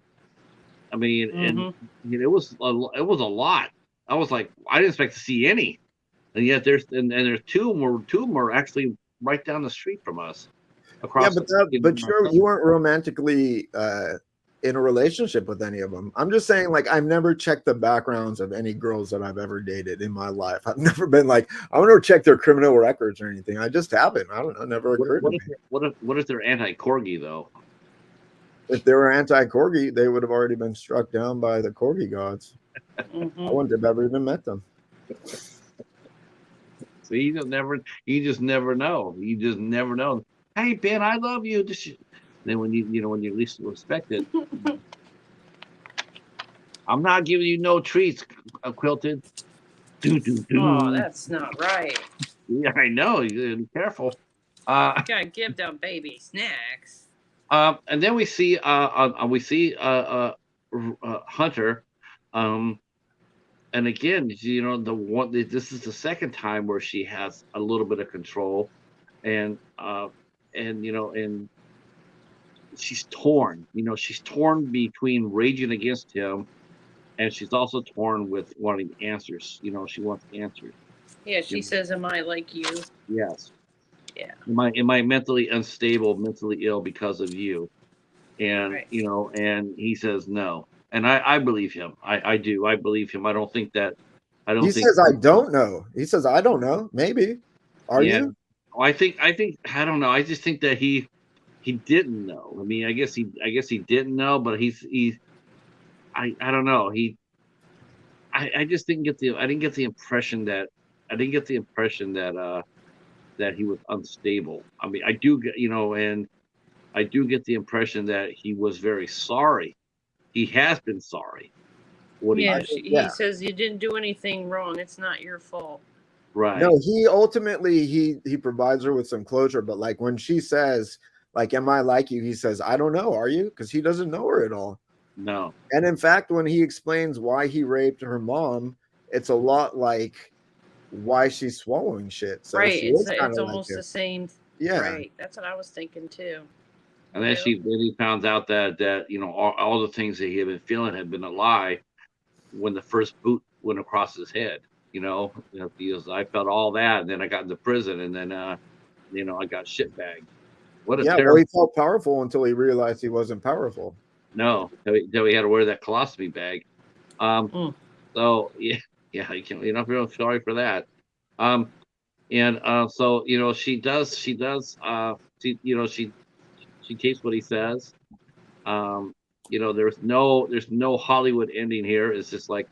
I mean, and it was a lot. I was like, I didn't expect to see any, and yet there's two of them are actually right down the street from us. Across but you weren't romantically in a relationship with any of them. I'm just saying, like, I've never checked the backgrounds of any girls that I've ever dated in my life. I've never been like, I want to check their criminal records or anything. I just haven't. I don't know. Never occurred to me. What if they're anti-corgi though? If they were anti-corgi, they would have already been struck down by the corgi gods. I wouldn't have ever even met them. So you just never know. You just never know. Hey Ben, I love you. Then when you least expect it, I'm not giving you no treats, Quilted. Oh, that's not right. Yeah, I know. You gotta be careful. You gotta give them baby snacks. And then we see Hunter, and again, this is the second time where she has a little bit of control, and she's torn. She's torn between raging against him, and she's also torn with wanting answers. She wants answers. Yeah, she says, "Am I like you?" Yes. Yeah. Am I mentally unstable, mentally ill because of you? And right. And he says no, and I believe him. I do. I believe him. I don't think that. He says I don't know. He says I don't know. Maybe. Are you? I think I don't know. I just think that he didn't know. I mean, I guess he didn't know, but I don't know. I just didn't get the impression that didn't get the impression that he was unstable. I mean, I do get, and I do get the impression that he was very sorry. He has been sorry. What he Yeah, did. he says you didn't do anything wrong. It's not your fault. Right. No, he ultimately he provides her with some closure, but like when she says, like, am I like you? He says, I don't know, are you? Because he doesn't know her at all. No. And in fact, when he explains why he raped her mom, it's a lot like why she's swallowing shit. So Right. she is kind It's of like almost it. the same. Yeah. Right. That's what I was thinking too. And then he found out that all the things that he had been feeling had been a lie when the first boot went across his head. Because I felt all that, and then I got into prison, and then I got shitbagged. What a Yeah, well, terrible. he felt powerful until he realized he wasn't powerful. No, that we had to wear that colostomy bag. Mm. So yeah, you can, you're not feeling sorry for that. And so she does, she takes what he says. Um, there's no Hollywood ending here. It's just like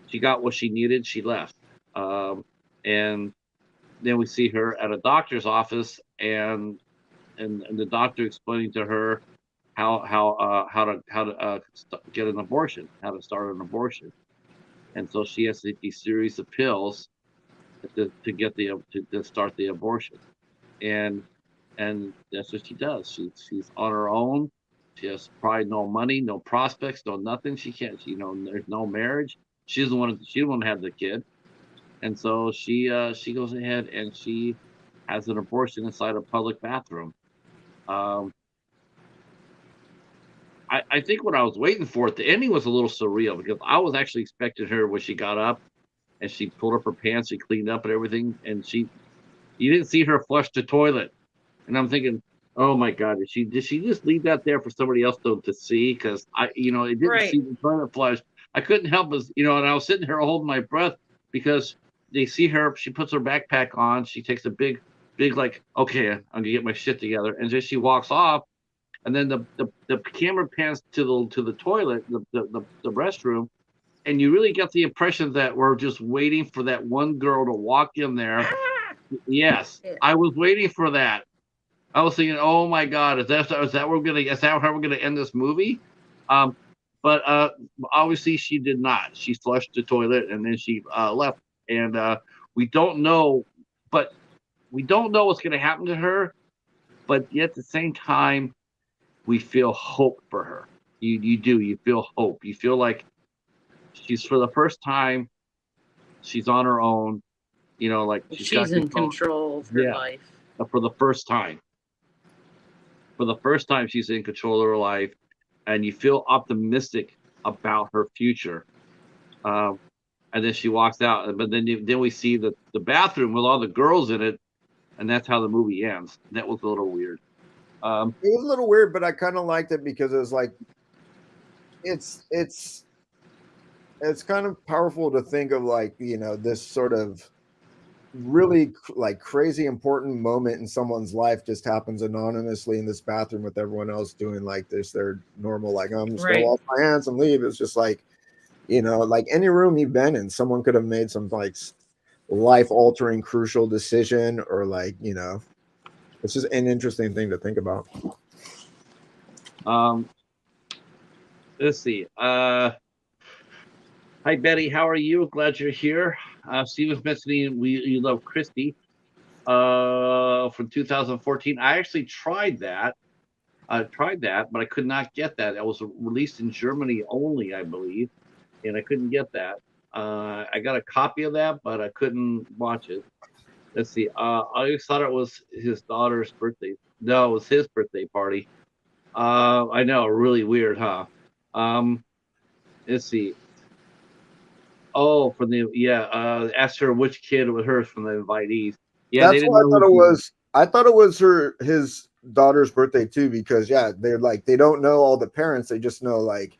she got what she needed. She left. And then we see her at a doctor's office, and the doctor explaining to her how to get an abortion, how to start an abortion, and so she has to take these series of pills to get to start the abortion, and that's what she does. She's on her own. She has probably no money, no prospects, no nothing. She can't. There's no marriage. She doesn't want to. She doesn't want to have the kid, and so she goes ahead and she has an abortion inside a public bathroom. Um, I think what I was waiting for at the ending was a little surreal, because I was actually expecting her when she got up and she pulled up her pants, she cleaned up and everything, and you didn't see her flush the toilet. And I'm thinking, oh my God, did she just leave that there for somebody else to see? Because it didn't Right. see the toilet flush. I couldn't help as and I was sitting here holding my breath, because they see her, she puts her backpack on, she takes a big, like, okay, I'm gonna get my shit together, and then she walks off, and then the camera pans to the toilet, the restroom, and you really get the impression that we're just waiting for that one girl to walk in there. Yes, Yeah. I was waiting for that. I was thinking, oh my God, is that how we're gonna end this movie? But obviously she did not. She flushed the toilet and then she left, and we don't know, but we don't know what's gonna happen to her. But yet at the same time, we feel hope for her. You feel hope. You feel like she's, for the first time, she's on her own. Like She's in control of her life. For the first time. For the first time, she's in control of her life, and you feel optimistic about her future. And then she walks out, but then we see the bathroom with all the girls in it, and that's how the movie ends. That was a little weird. It was a little weird, but I kind of liked it because it was like it's kind of powerful to think of, like, this sort of really like crazy important moment in someone's life just happens anonymously in this bathroom with everyone else doing like this, their normal, like, I'm just gonna wash my hands and leave. It's just like, like any room you've been in, someone could have made some like life altering crucial decision, or like, it's just an interesting thing to think about. Let's see. Hi Betty, how are you? Glad you're here. Steve was mentioning you love Christy from 2014. I actually tried that. But I could not get that. It was released in Germany only, I believe, and I couldn't get that. I got a copy of that, but I couldn't watch it. Let's see. I just thought it was his daughter's birthday. No, it was his birthday party. I know, really weird, huh? Let's see. Oh, asked her which kid was hers from the invitees. Yeah, that's what I thought it was. I thought it was his daughter's birthday too, because they're like, they don't know all the parents. They just know like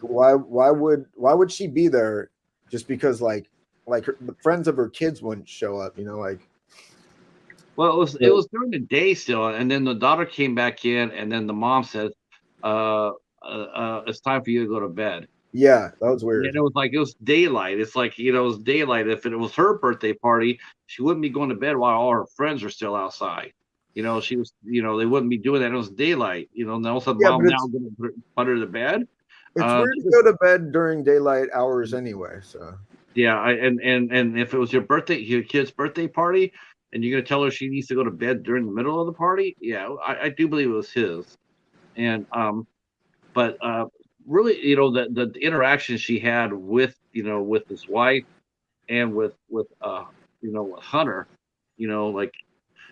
why would she be there just because like the friends of her kids wouldn't show up, like. Well, it was during the day still, and then the daughter came back in, and then the mom said, "It's time for you to go to bed." Yeah, that was And weird. it was like it was daylight. It's like, it was daylight. If it was her birthday party, she wouldn't be going to bed while all her friends are still outside. She was, they wouldn't be doing that. It was daylight. And all of a sudden, Yeah, mom but now going to put her to bed. it's Uh, weird to go to bed during daylight hours anyway. So yeah, and if it was your kid's birthday party, and you're gonna tell her she needs to go to bed during the middle of the party, yeah, I do believe it was his. And but really, the interaction she had with his wife and with Hunter, like,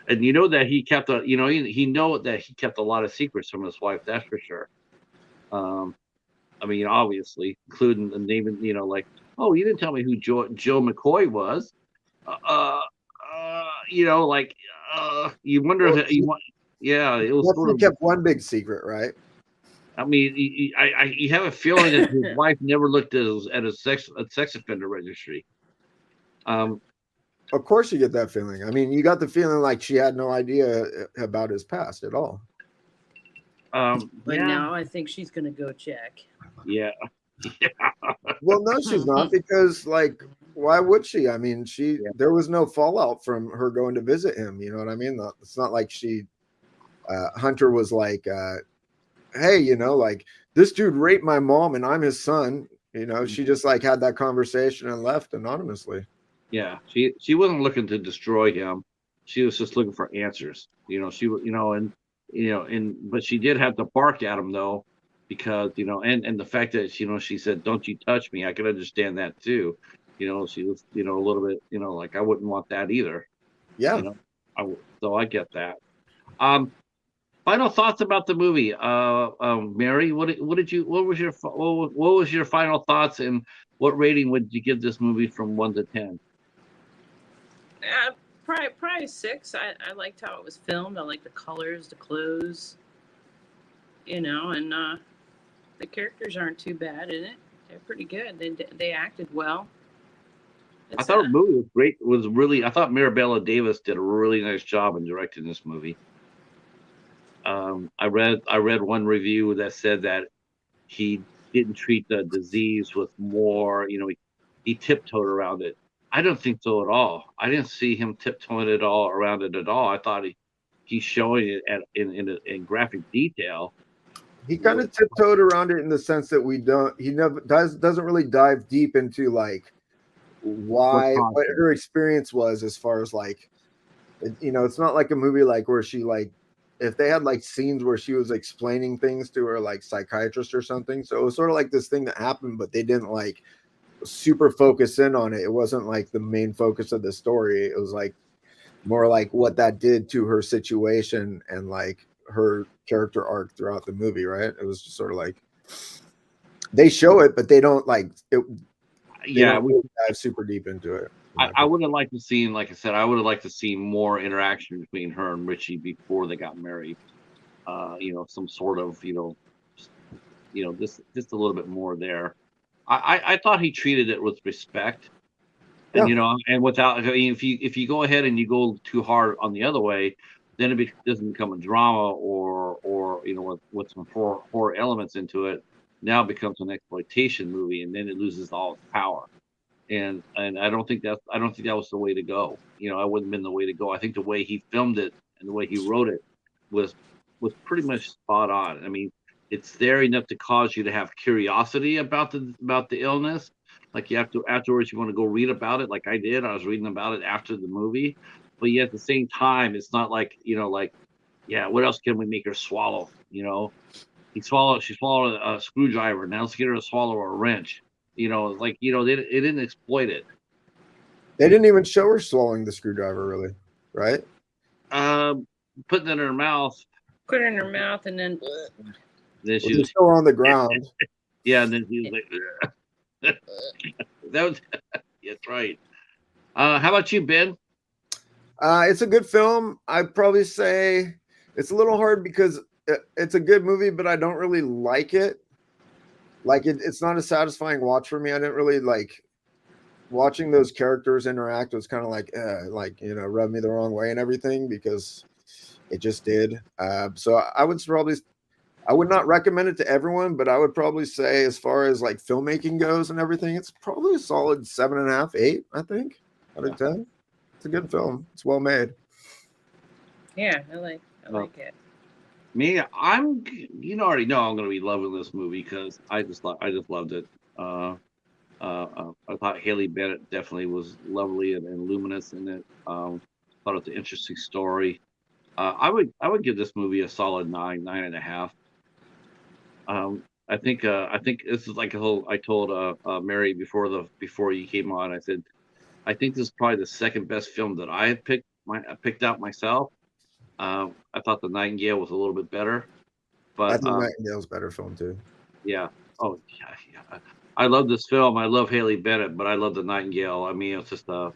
and that he kept he know that he kept a lot of secrets from his wife, that's for sure. Um, I mean, obviously, including the naming, like, oh, you didn't tell me who Joe McCoy was. Uh, like, you wonder well, if you want. Yeah, it was sort definitely of. kept one big secret, right? I mean, you have a feeling that his wife never looked at a sex offender registry. Um, Of course, you get that feeling. I mean, you got the feeling like she had no idea about his past at all. But yeah, now I think she's gonna go check. yeah, Well, no, she's not, because like, why would she? I mean, yeah. there was no fallout from her going to visit him. You know what I mean? It's not like Hunter was like, hey, like, this dude raped my mom and I'm his son. She just like had that conversation and left anonymously. Yeah, she wasn't looking to destroy him. She was just looking for answers. She was, but she did have to bark at him though, because and the fact that she said, "Don't you touch me," I could understand that too. She was a little bit like, I wouldn't want that either. Yeah. So I get that. Final thoughts about the movie, Mary. What was your final thoughts, and what rating would you give this movie from 1 to 10? Probably 6. I liked how it was filmed. I liked the colors, the clothes, and the characters aren't too bad in it. They're pretty good. They acted well. I thought the movie was great. I thought Mirabella-Davis did a really nice job in directing this movie. I read one review that said that he didn't treat the disease with more, he tiptoed around it. I don't think so at all. I didn't see him tiptoeing at all around it at all. I thought he's showing it in graphic detail. He kind of tiptoed around it in the sense that he never doesn't really dive deep into like what her experience was, as far as like, it's not like a movie like where she like, if they had like scenes where she was explaining things to her like psychiatrist or something. So it was sort of like this thing that happened, but they didn't like super focus in on it. It wasn't like the main focus of the story. It was like more like what that did to her situation and like her character arc throughout the movie, right? It was just sort of like they show it, but they don't like it. Yeah, we dive super deep into it. I would have liked to see, like I said, I would have liked to see more interaction between her and Richie before they got married. Some sort of, just a little bit more there. I thought he treated it with respect, and and without. I mean, if you go ahead and you go too hard on the other way, then it doesn't become a drama, or with some horror elements into it. Now it becomes an exploitation movie, and then it loses all its power. And I don't think that was the way to go. I wouldn't have been the way to go. I think the way he filmed it and the way he wrote it was pretty much spot on. I mean, it's there enough to cause you to have curiosity about the illness. Like, you have to, afterwards, you want to go read about it, like I did. I was reading about it after the movie, but yet at the same time, it's not like, yeah, what else can we make her swallow? She swallowed a screwdriver. Now let's get her to swallow a wrench. They didn't exploit it. They didn't even show her swallowing the screwdriver, really, right? Putting it in her mouth. Put it in her mouth, and then she was still on the ground. Yeah, and then he was like, that was that's right. How about you, Ben? It's a good film. I'd probably say it's a little hard because it's a good movie, but I don't really like it. Like, it's not a satisfying watch for me. I didn't really like watching those characters interact. It was kind of like rubbed me the wrong way and everything, because it just did. So I would probably I would not recommend it to everyone, but I would probably say, as far as like filmmaking goes and everything, it's probably a solid 7.5, 8, I think, out of 10. It's a good film. It's well made. Yeah, I like it. Me, you already know I'm going to be loving this movie because I just loved it. I thought Haley Bennett definitely was lovely and luminous in it. Thought it was an interesting story. I would give this movie a solid 9.5. I think this is like a whole. I told Mary before you came on. I said I think this is probably the second best film that I had picked out myself. I thought The Nightingale was a little bit better, I but think Nightingale's a better film too. yeah. Oh yeah. I love this film. I love Haley Bennett, but I love The Nightingale. I mean, it's just a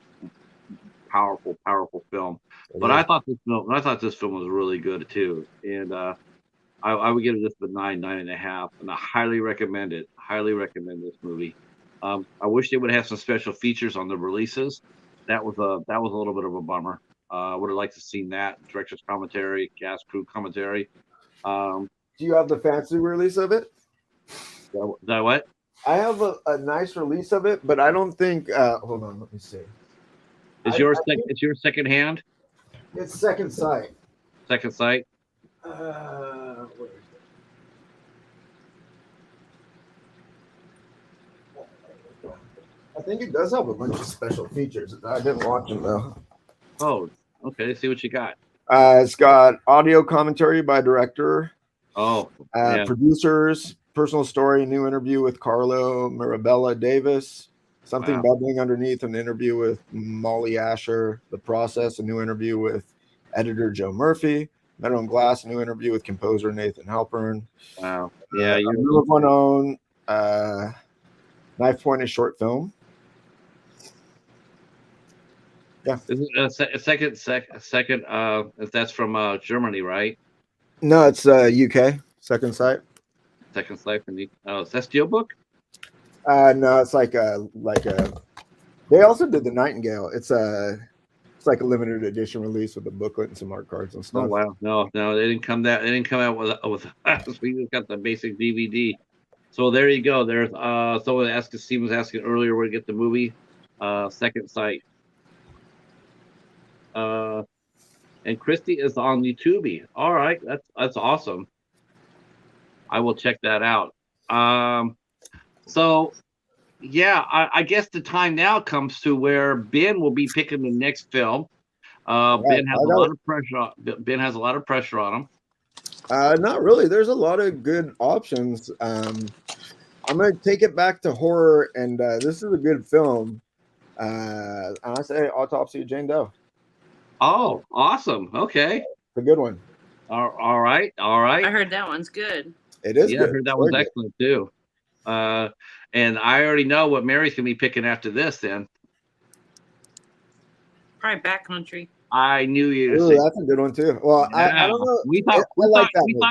powerful film. But I thought this film was really good too, and I would give it just a 9.5, and I highly recommend it. Highly recommend this movie. I wish they would have some special features on the releases. That was a little bit of a bummer. I would have liked to seen that director's commentary, cast crew commentary. Do you have the fancy release of it? That what? I have a nice release of it, but I don't think. Hold on, let me see. It's your second hand. It's Second Sight. Second Sight. Where is it? I think it does have a bunch of special features. I didn't watch them though. Oh, okay. See what you got. It's got audio commentary by director. Oh, yeah. Producers, personal story, new interview with Carlos Mirabella-Davis, something bubbling underneath, an interview with Molly Asher, The Process, a new interview with editor Joe Murphy, Meadow and Glass, a new interview with composer Nathan Halpern. Wow. Yeah, you Rule of Unknown, Knife Point, a short film. Yeah. A second. That's from Germany, right? No, it's UK. Second Sight. Second Sight from the. Oh, is that Steelbook? No, it's like a. They also did The Nightingale. It's like a limited edition release with a booklet and some art cards and stuff. Oh wow, no, they didn't come out with us. We just got the basic DVD. So there you go. There's someone Steve was asking earlier where to get the movie. Second Sight. And Christy is on YouTube. All right, that's awesome. I will check that out. So yeah, I guess the time now comes to where Ben will be picking the next film. Ben has a lot of pressure on him. Not really. There's a lot of good options. I'm gonna take it back to horror, and this is a good film. I say Autopsy of Jane Doe. Oh, awesome. Okay. It's a good one. All right. I heard that one's good. It is good. I heard that one's excellent too. And I already know what Mary's gonna be picking after this. Then probably Backcountry. I knew you. Ooh, that's a good one too. Well, yeah. I don't know. We thought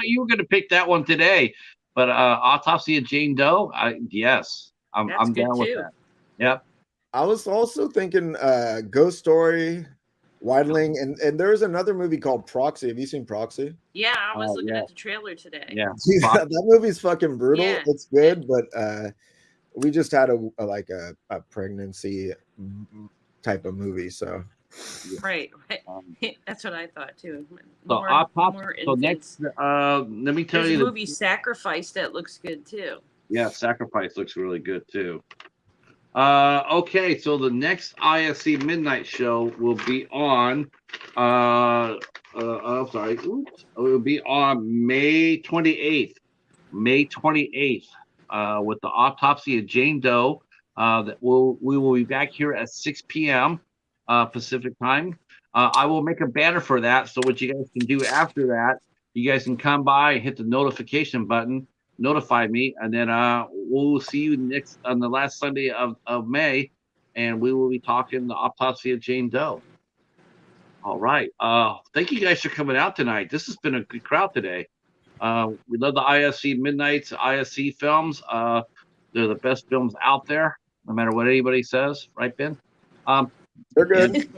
you were gonna pick that one today, but Autopsy of Jane Doe. Yes, I'm down with that. Yep. I was also thinking Ghost Story, Wildling, and there was another movie called Proxy. Have you seen Proxy? Yeah, I was looking at the trailer today. Yeah, that movie's fucking brutal. Yeah. It's good, but we just had a pregnancy type of movie, so. Right. That's what I thought too. So next, let me tell There's you, a movie Sacrifice that looks good too. Yeah, Sacrifice looks really good too. Okay, so the next IFC Midnight show will be on. I'm sorry. Oops, it will be on May 28th. May 28th, with the Autopsy of Jane Doe. We will be back here at 6 p.m. Pacific time. I will make a banner for that. So what you guys can do after that, you guys can come by and hit the notification button, notify me, and then we'll see you next on the last Sunday of May, and we will be talking the Autopsy of Jane Doe. All right. Thank you guys for coming out tonight. This has been a good crowd today. We love the IFC Midknights, IFC films. They're the best films out there, no matter what anybody says, right, Ben? They're good.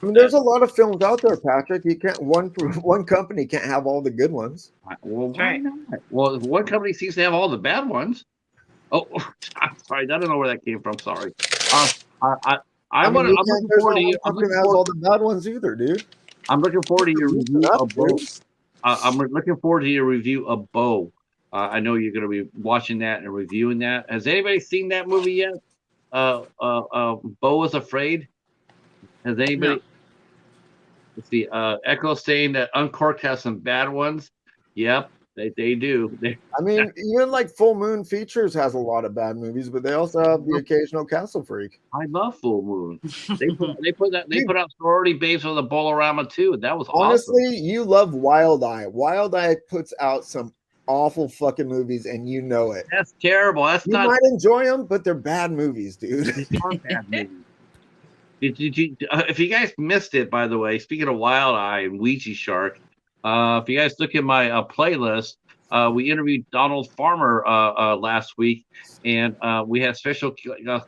I mean, there's a lot of films out there, Patrick. You can't one company can't have all the good ones. Well, That's why right. not? Well, one company seems to have all the bad ones. Oh, I'm sorry. I don't know where that came from. Sorry. I I I mean, I'm looking there's forward not to one you. company that has all the bad ones either, dude. I'm looking forward to your Loosen review up, of dude. Bo. I'm looking forward to your review of Bo. I know you're going to be watching that and reviewing that. Has anybody seen that movie yet? Bo is Afraid. Has anybody? No. Let's see. Echo saying that Uncorked has some bad ones. Yep, they do. I mean, even like Full Moon Features has a lot of bad movies, but they also have the occasional Castle Freak. I love Full Moon. They put out Sorority Babes with a Bolorama too. That was Honestly, awesome. you love Wild Eye. Wild Eye puts out some awful fucking movies, and you know it. That's terrible. That's You not. might enjoy them, but they're bad movies, dude. They are bad movies. If you guys missed it, by the way, speaking of Wild Eye and Ouija Shark, if you guys look at my playlist, we interviewed Donald Farmer last week, and we had special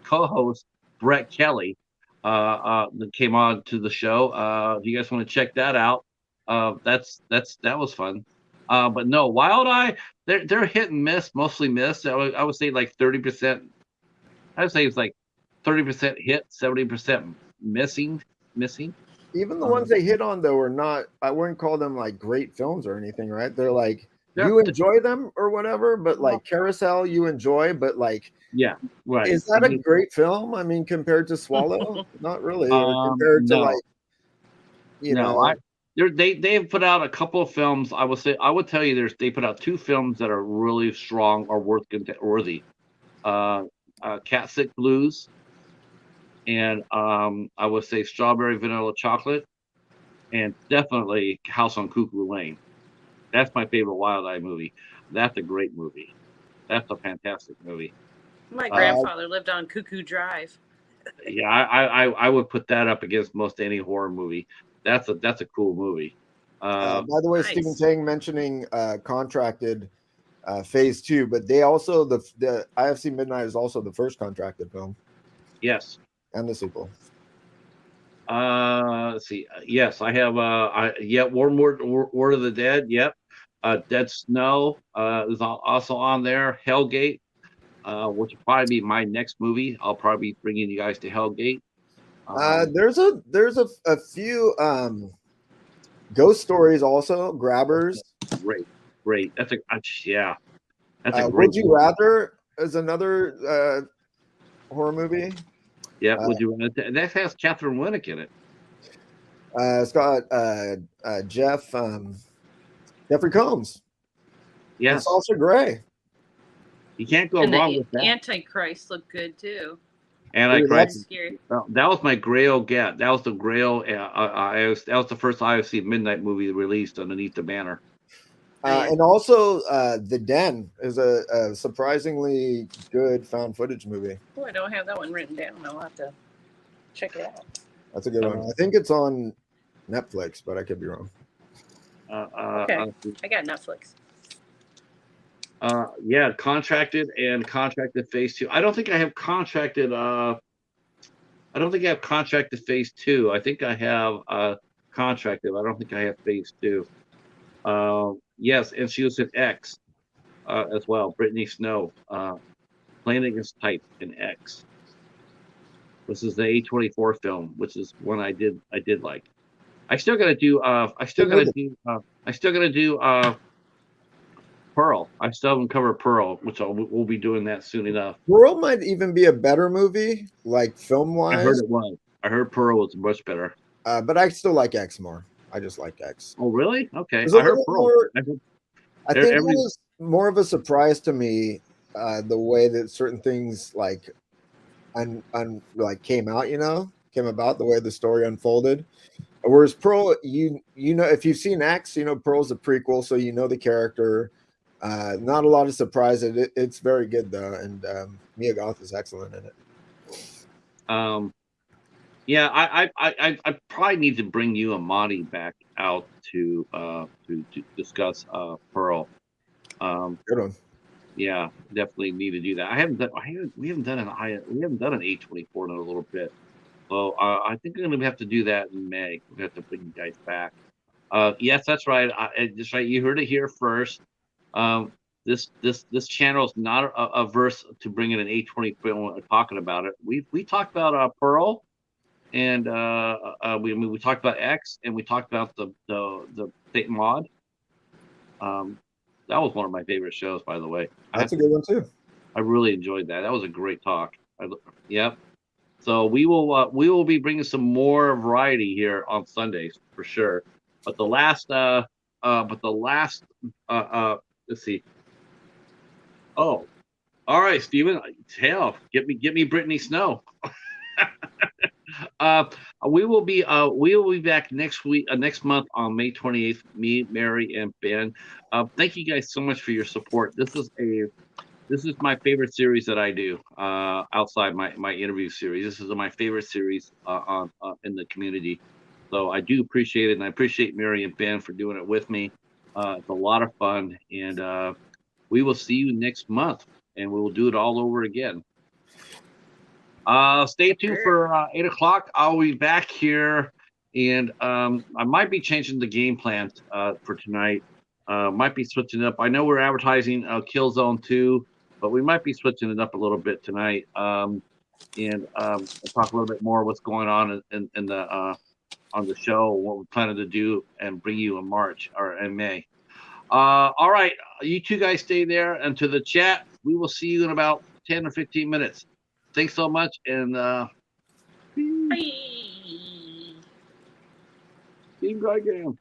co-host Brett Kelly that came on to the show. If you guys want to check that out, that was fun. But no, Wild Eye, they're hit and miss, mostly miss. I would say like 30%. I would say it's like 30% hit, 70% missing. Even the ones they hit on though are not. I wouldn't call them like great films or anything, right? They're like you enjoy them or whatever, but like Carousel, you enjoy, but like yeah, right. Is that a great film? I mean, compared to Swallow, not really. Or compared to like, they have put out a couple of films. I would tell you they put out two films that are really strong or worthy. Cat Sick Blues, and I would say Strawberry Vanilla Chocolate, and definitely House on Cuckoo Lane. That's my favorite Wild Eye movie. That's a great movie. That's a fantastic movie. My grandfather lived on Cuckoo Drive. Yeah, I would put that up against most any horror movie. That's a cool movie. By the way, nice. Stephen Tang mentioning Contracted Phase 2, but they also the IFC Midnight is also the first Contracted film. Yes, and the sequel. Let's see. Yes, I have. Word of the Dead. Yep. Dead Snow is also on there. Hellgate, which will probably be my next movie. I'll probably be bringing you guys to Hellgate. There's a few ghost stories also. Grabbers. Great. That's a great. Would You Rather is another horror movie. Yeah, Would You Rather? And that has Catherine Winnick in it. It's got Jeffrey Combs. Yes. It's also Gray. You can't go wrong with that. Antichrist looked good too. Antichrist. Scary. That was my Grail get. That was the Grail. That was the first IFC Midnight movie released underneath the banner. And also, The Den is a surprisingly good found footage movie. Oh, I don't have that one written down. I'll have to check it out. That's a good one. I think it's on Netflix, but I could be wrong. Okay, I got Netflix. Yeah, Contracted and Contracted Phase 2. I don't think I have Contracted. I don't think I have Contracted Phase 2. I think I have Contracted. I don't think I have Phase 2. Yes, and she was in X as well. Brittany Snow, Playing Against Type in X. This is the A24 film, which is one I did like. I still gotta do. I still gotta do. Pearl. I still haven't covered Pearl, which we'll be doing that soon enough. Pearl might even be a better movie, like film wise. I heard it was. I heard Pearl was much better. But I still like X more. I just like X. Oh, really? Okay. I heard Pearl. I think it was more of a surprise to me the way that certain things like came about, the way the story unfolded. Whereas Pearl, you know, if you've seen X, you know Pearl's a prequel, so you know the character. Not a lot of surprise. It's very good though, and Mia Goth is excellent in it. Yeah, I probably need to bring you and Monty back out to discuss Pearl. Good one. Yeah, definitely need to do that. We haven't done an A24 in a little bit. So I think I'm gonna have to do that in May. We have to bring you guys back. Yes, that's right. That's right. You heard it here first. Um, this channel is not averse to bringing an A20 film and talking about it. We talked about Pearl, and we talked about X, and we talked about the State Mod. That was one of my favorite shows, by the way. That's a good one too. I really enjoyed that. That was a great talk. Yep. So we will be bringing some more variety here on Sundays for sure. But the last let's see. Oh, all right, Steven. Hell, get me Brittany Snow. We will be back next week, next month on May 28th. Me, Mary, and Ben. Thank you guys so much for your support. This is my favorite series that I do outside my interview series. This is my favorite series on in the community. So I do appreciate it, and I appreciate Mary and Ben for doing it with me. It's a lot of fun, and we will see you next month, and we will do it all over again. Stay tuned for 8 o'clock. I'll be back here, and I might be changing the game plan for tonight. Might be switching it up. I know we're advertising Killzone 2, but we might be switching it up a little bit tonight. And we'll talk a little bit more what's going on in the on the show, what we're planning to do, and bring you in March or in May. All right, you two guys stay there, and to the chat, we will see you in about 10 or 15 minutes. Thanks so much, and Bye. Team Again.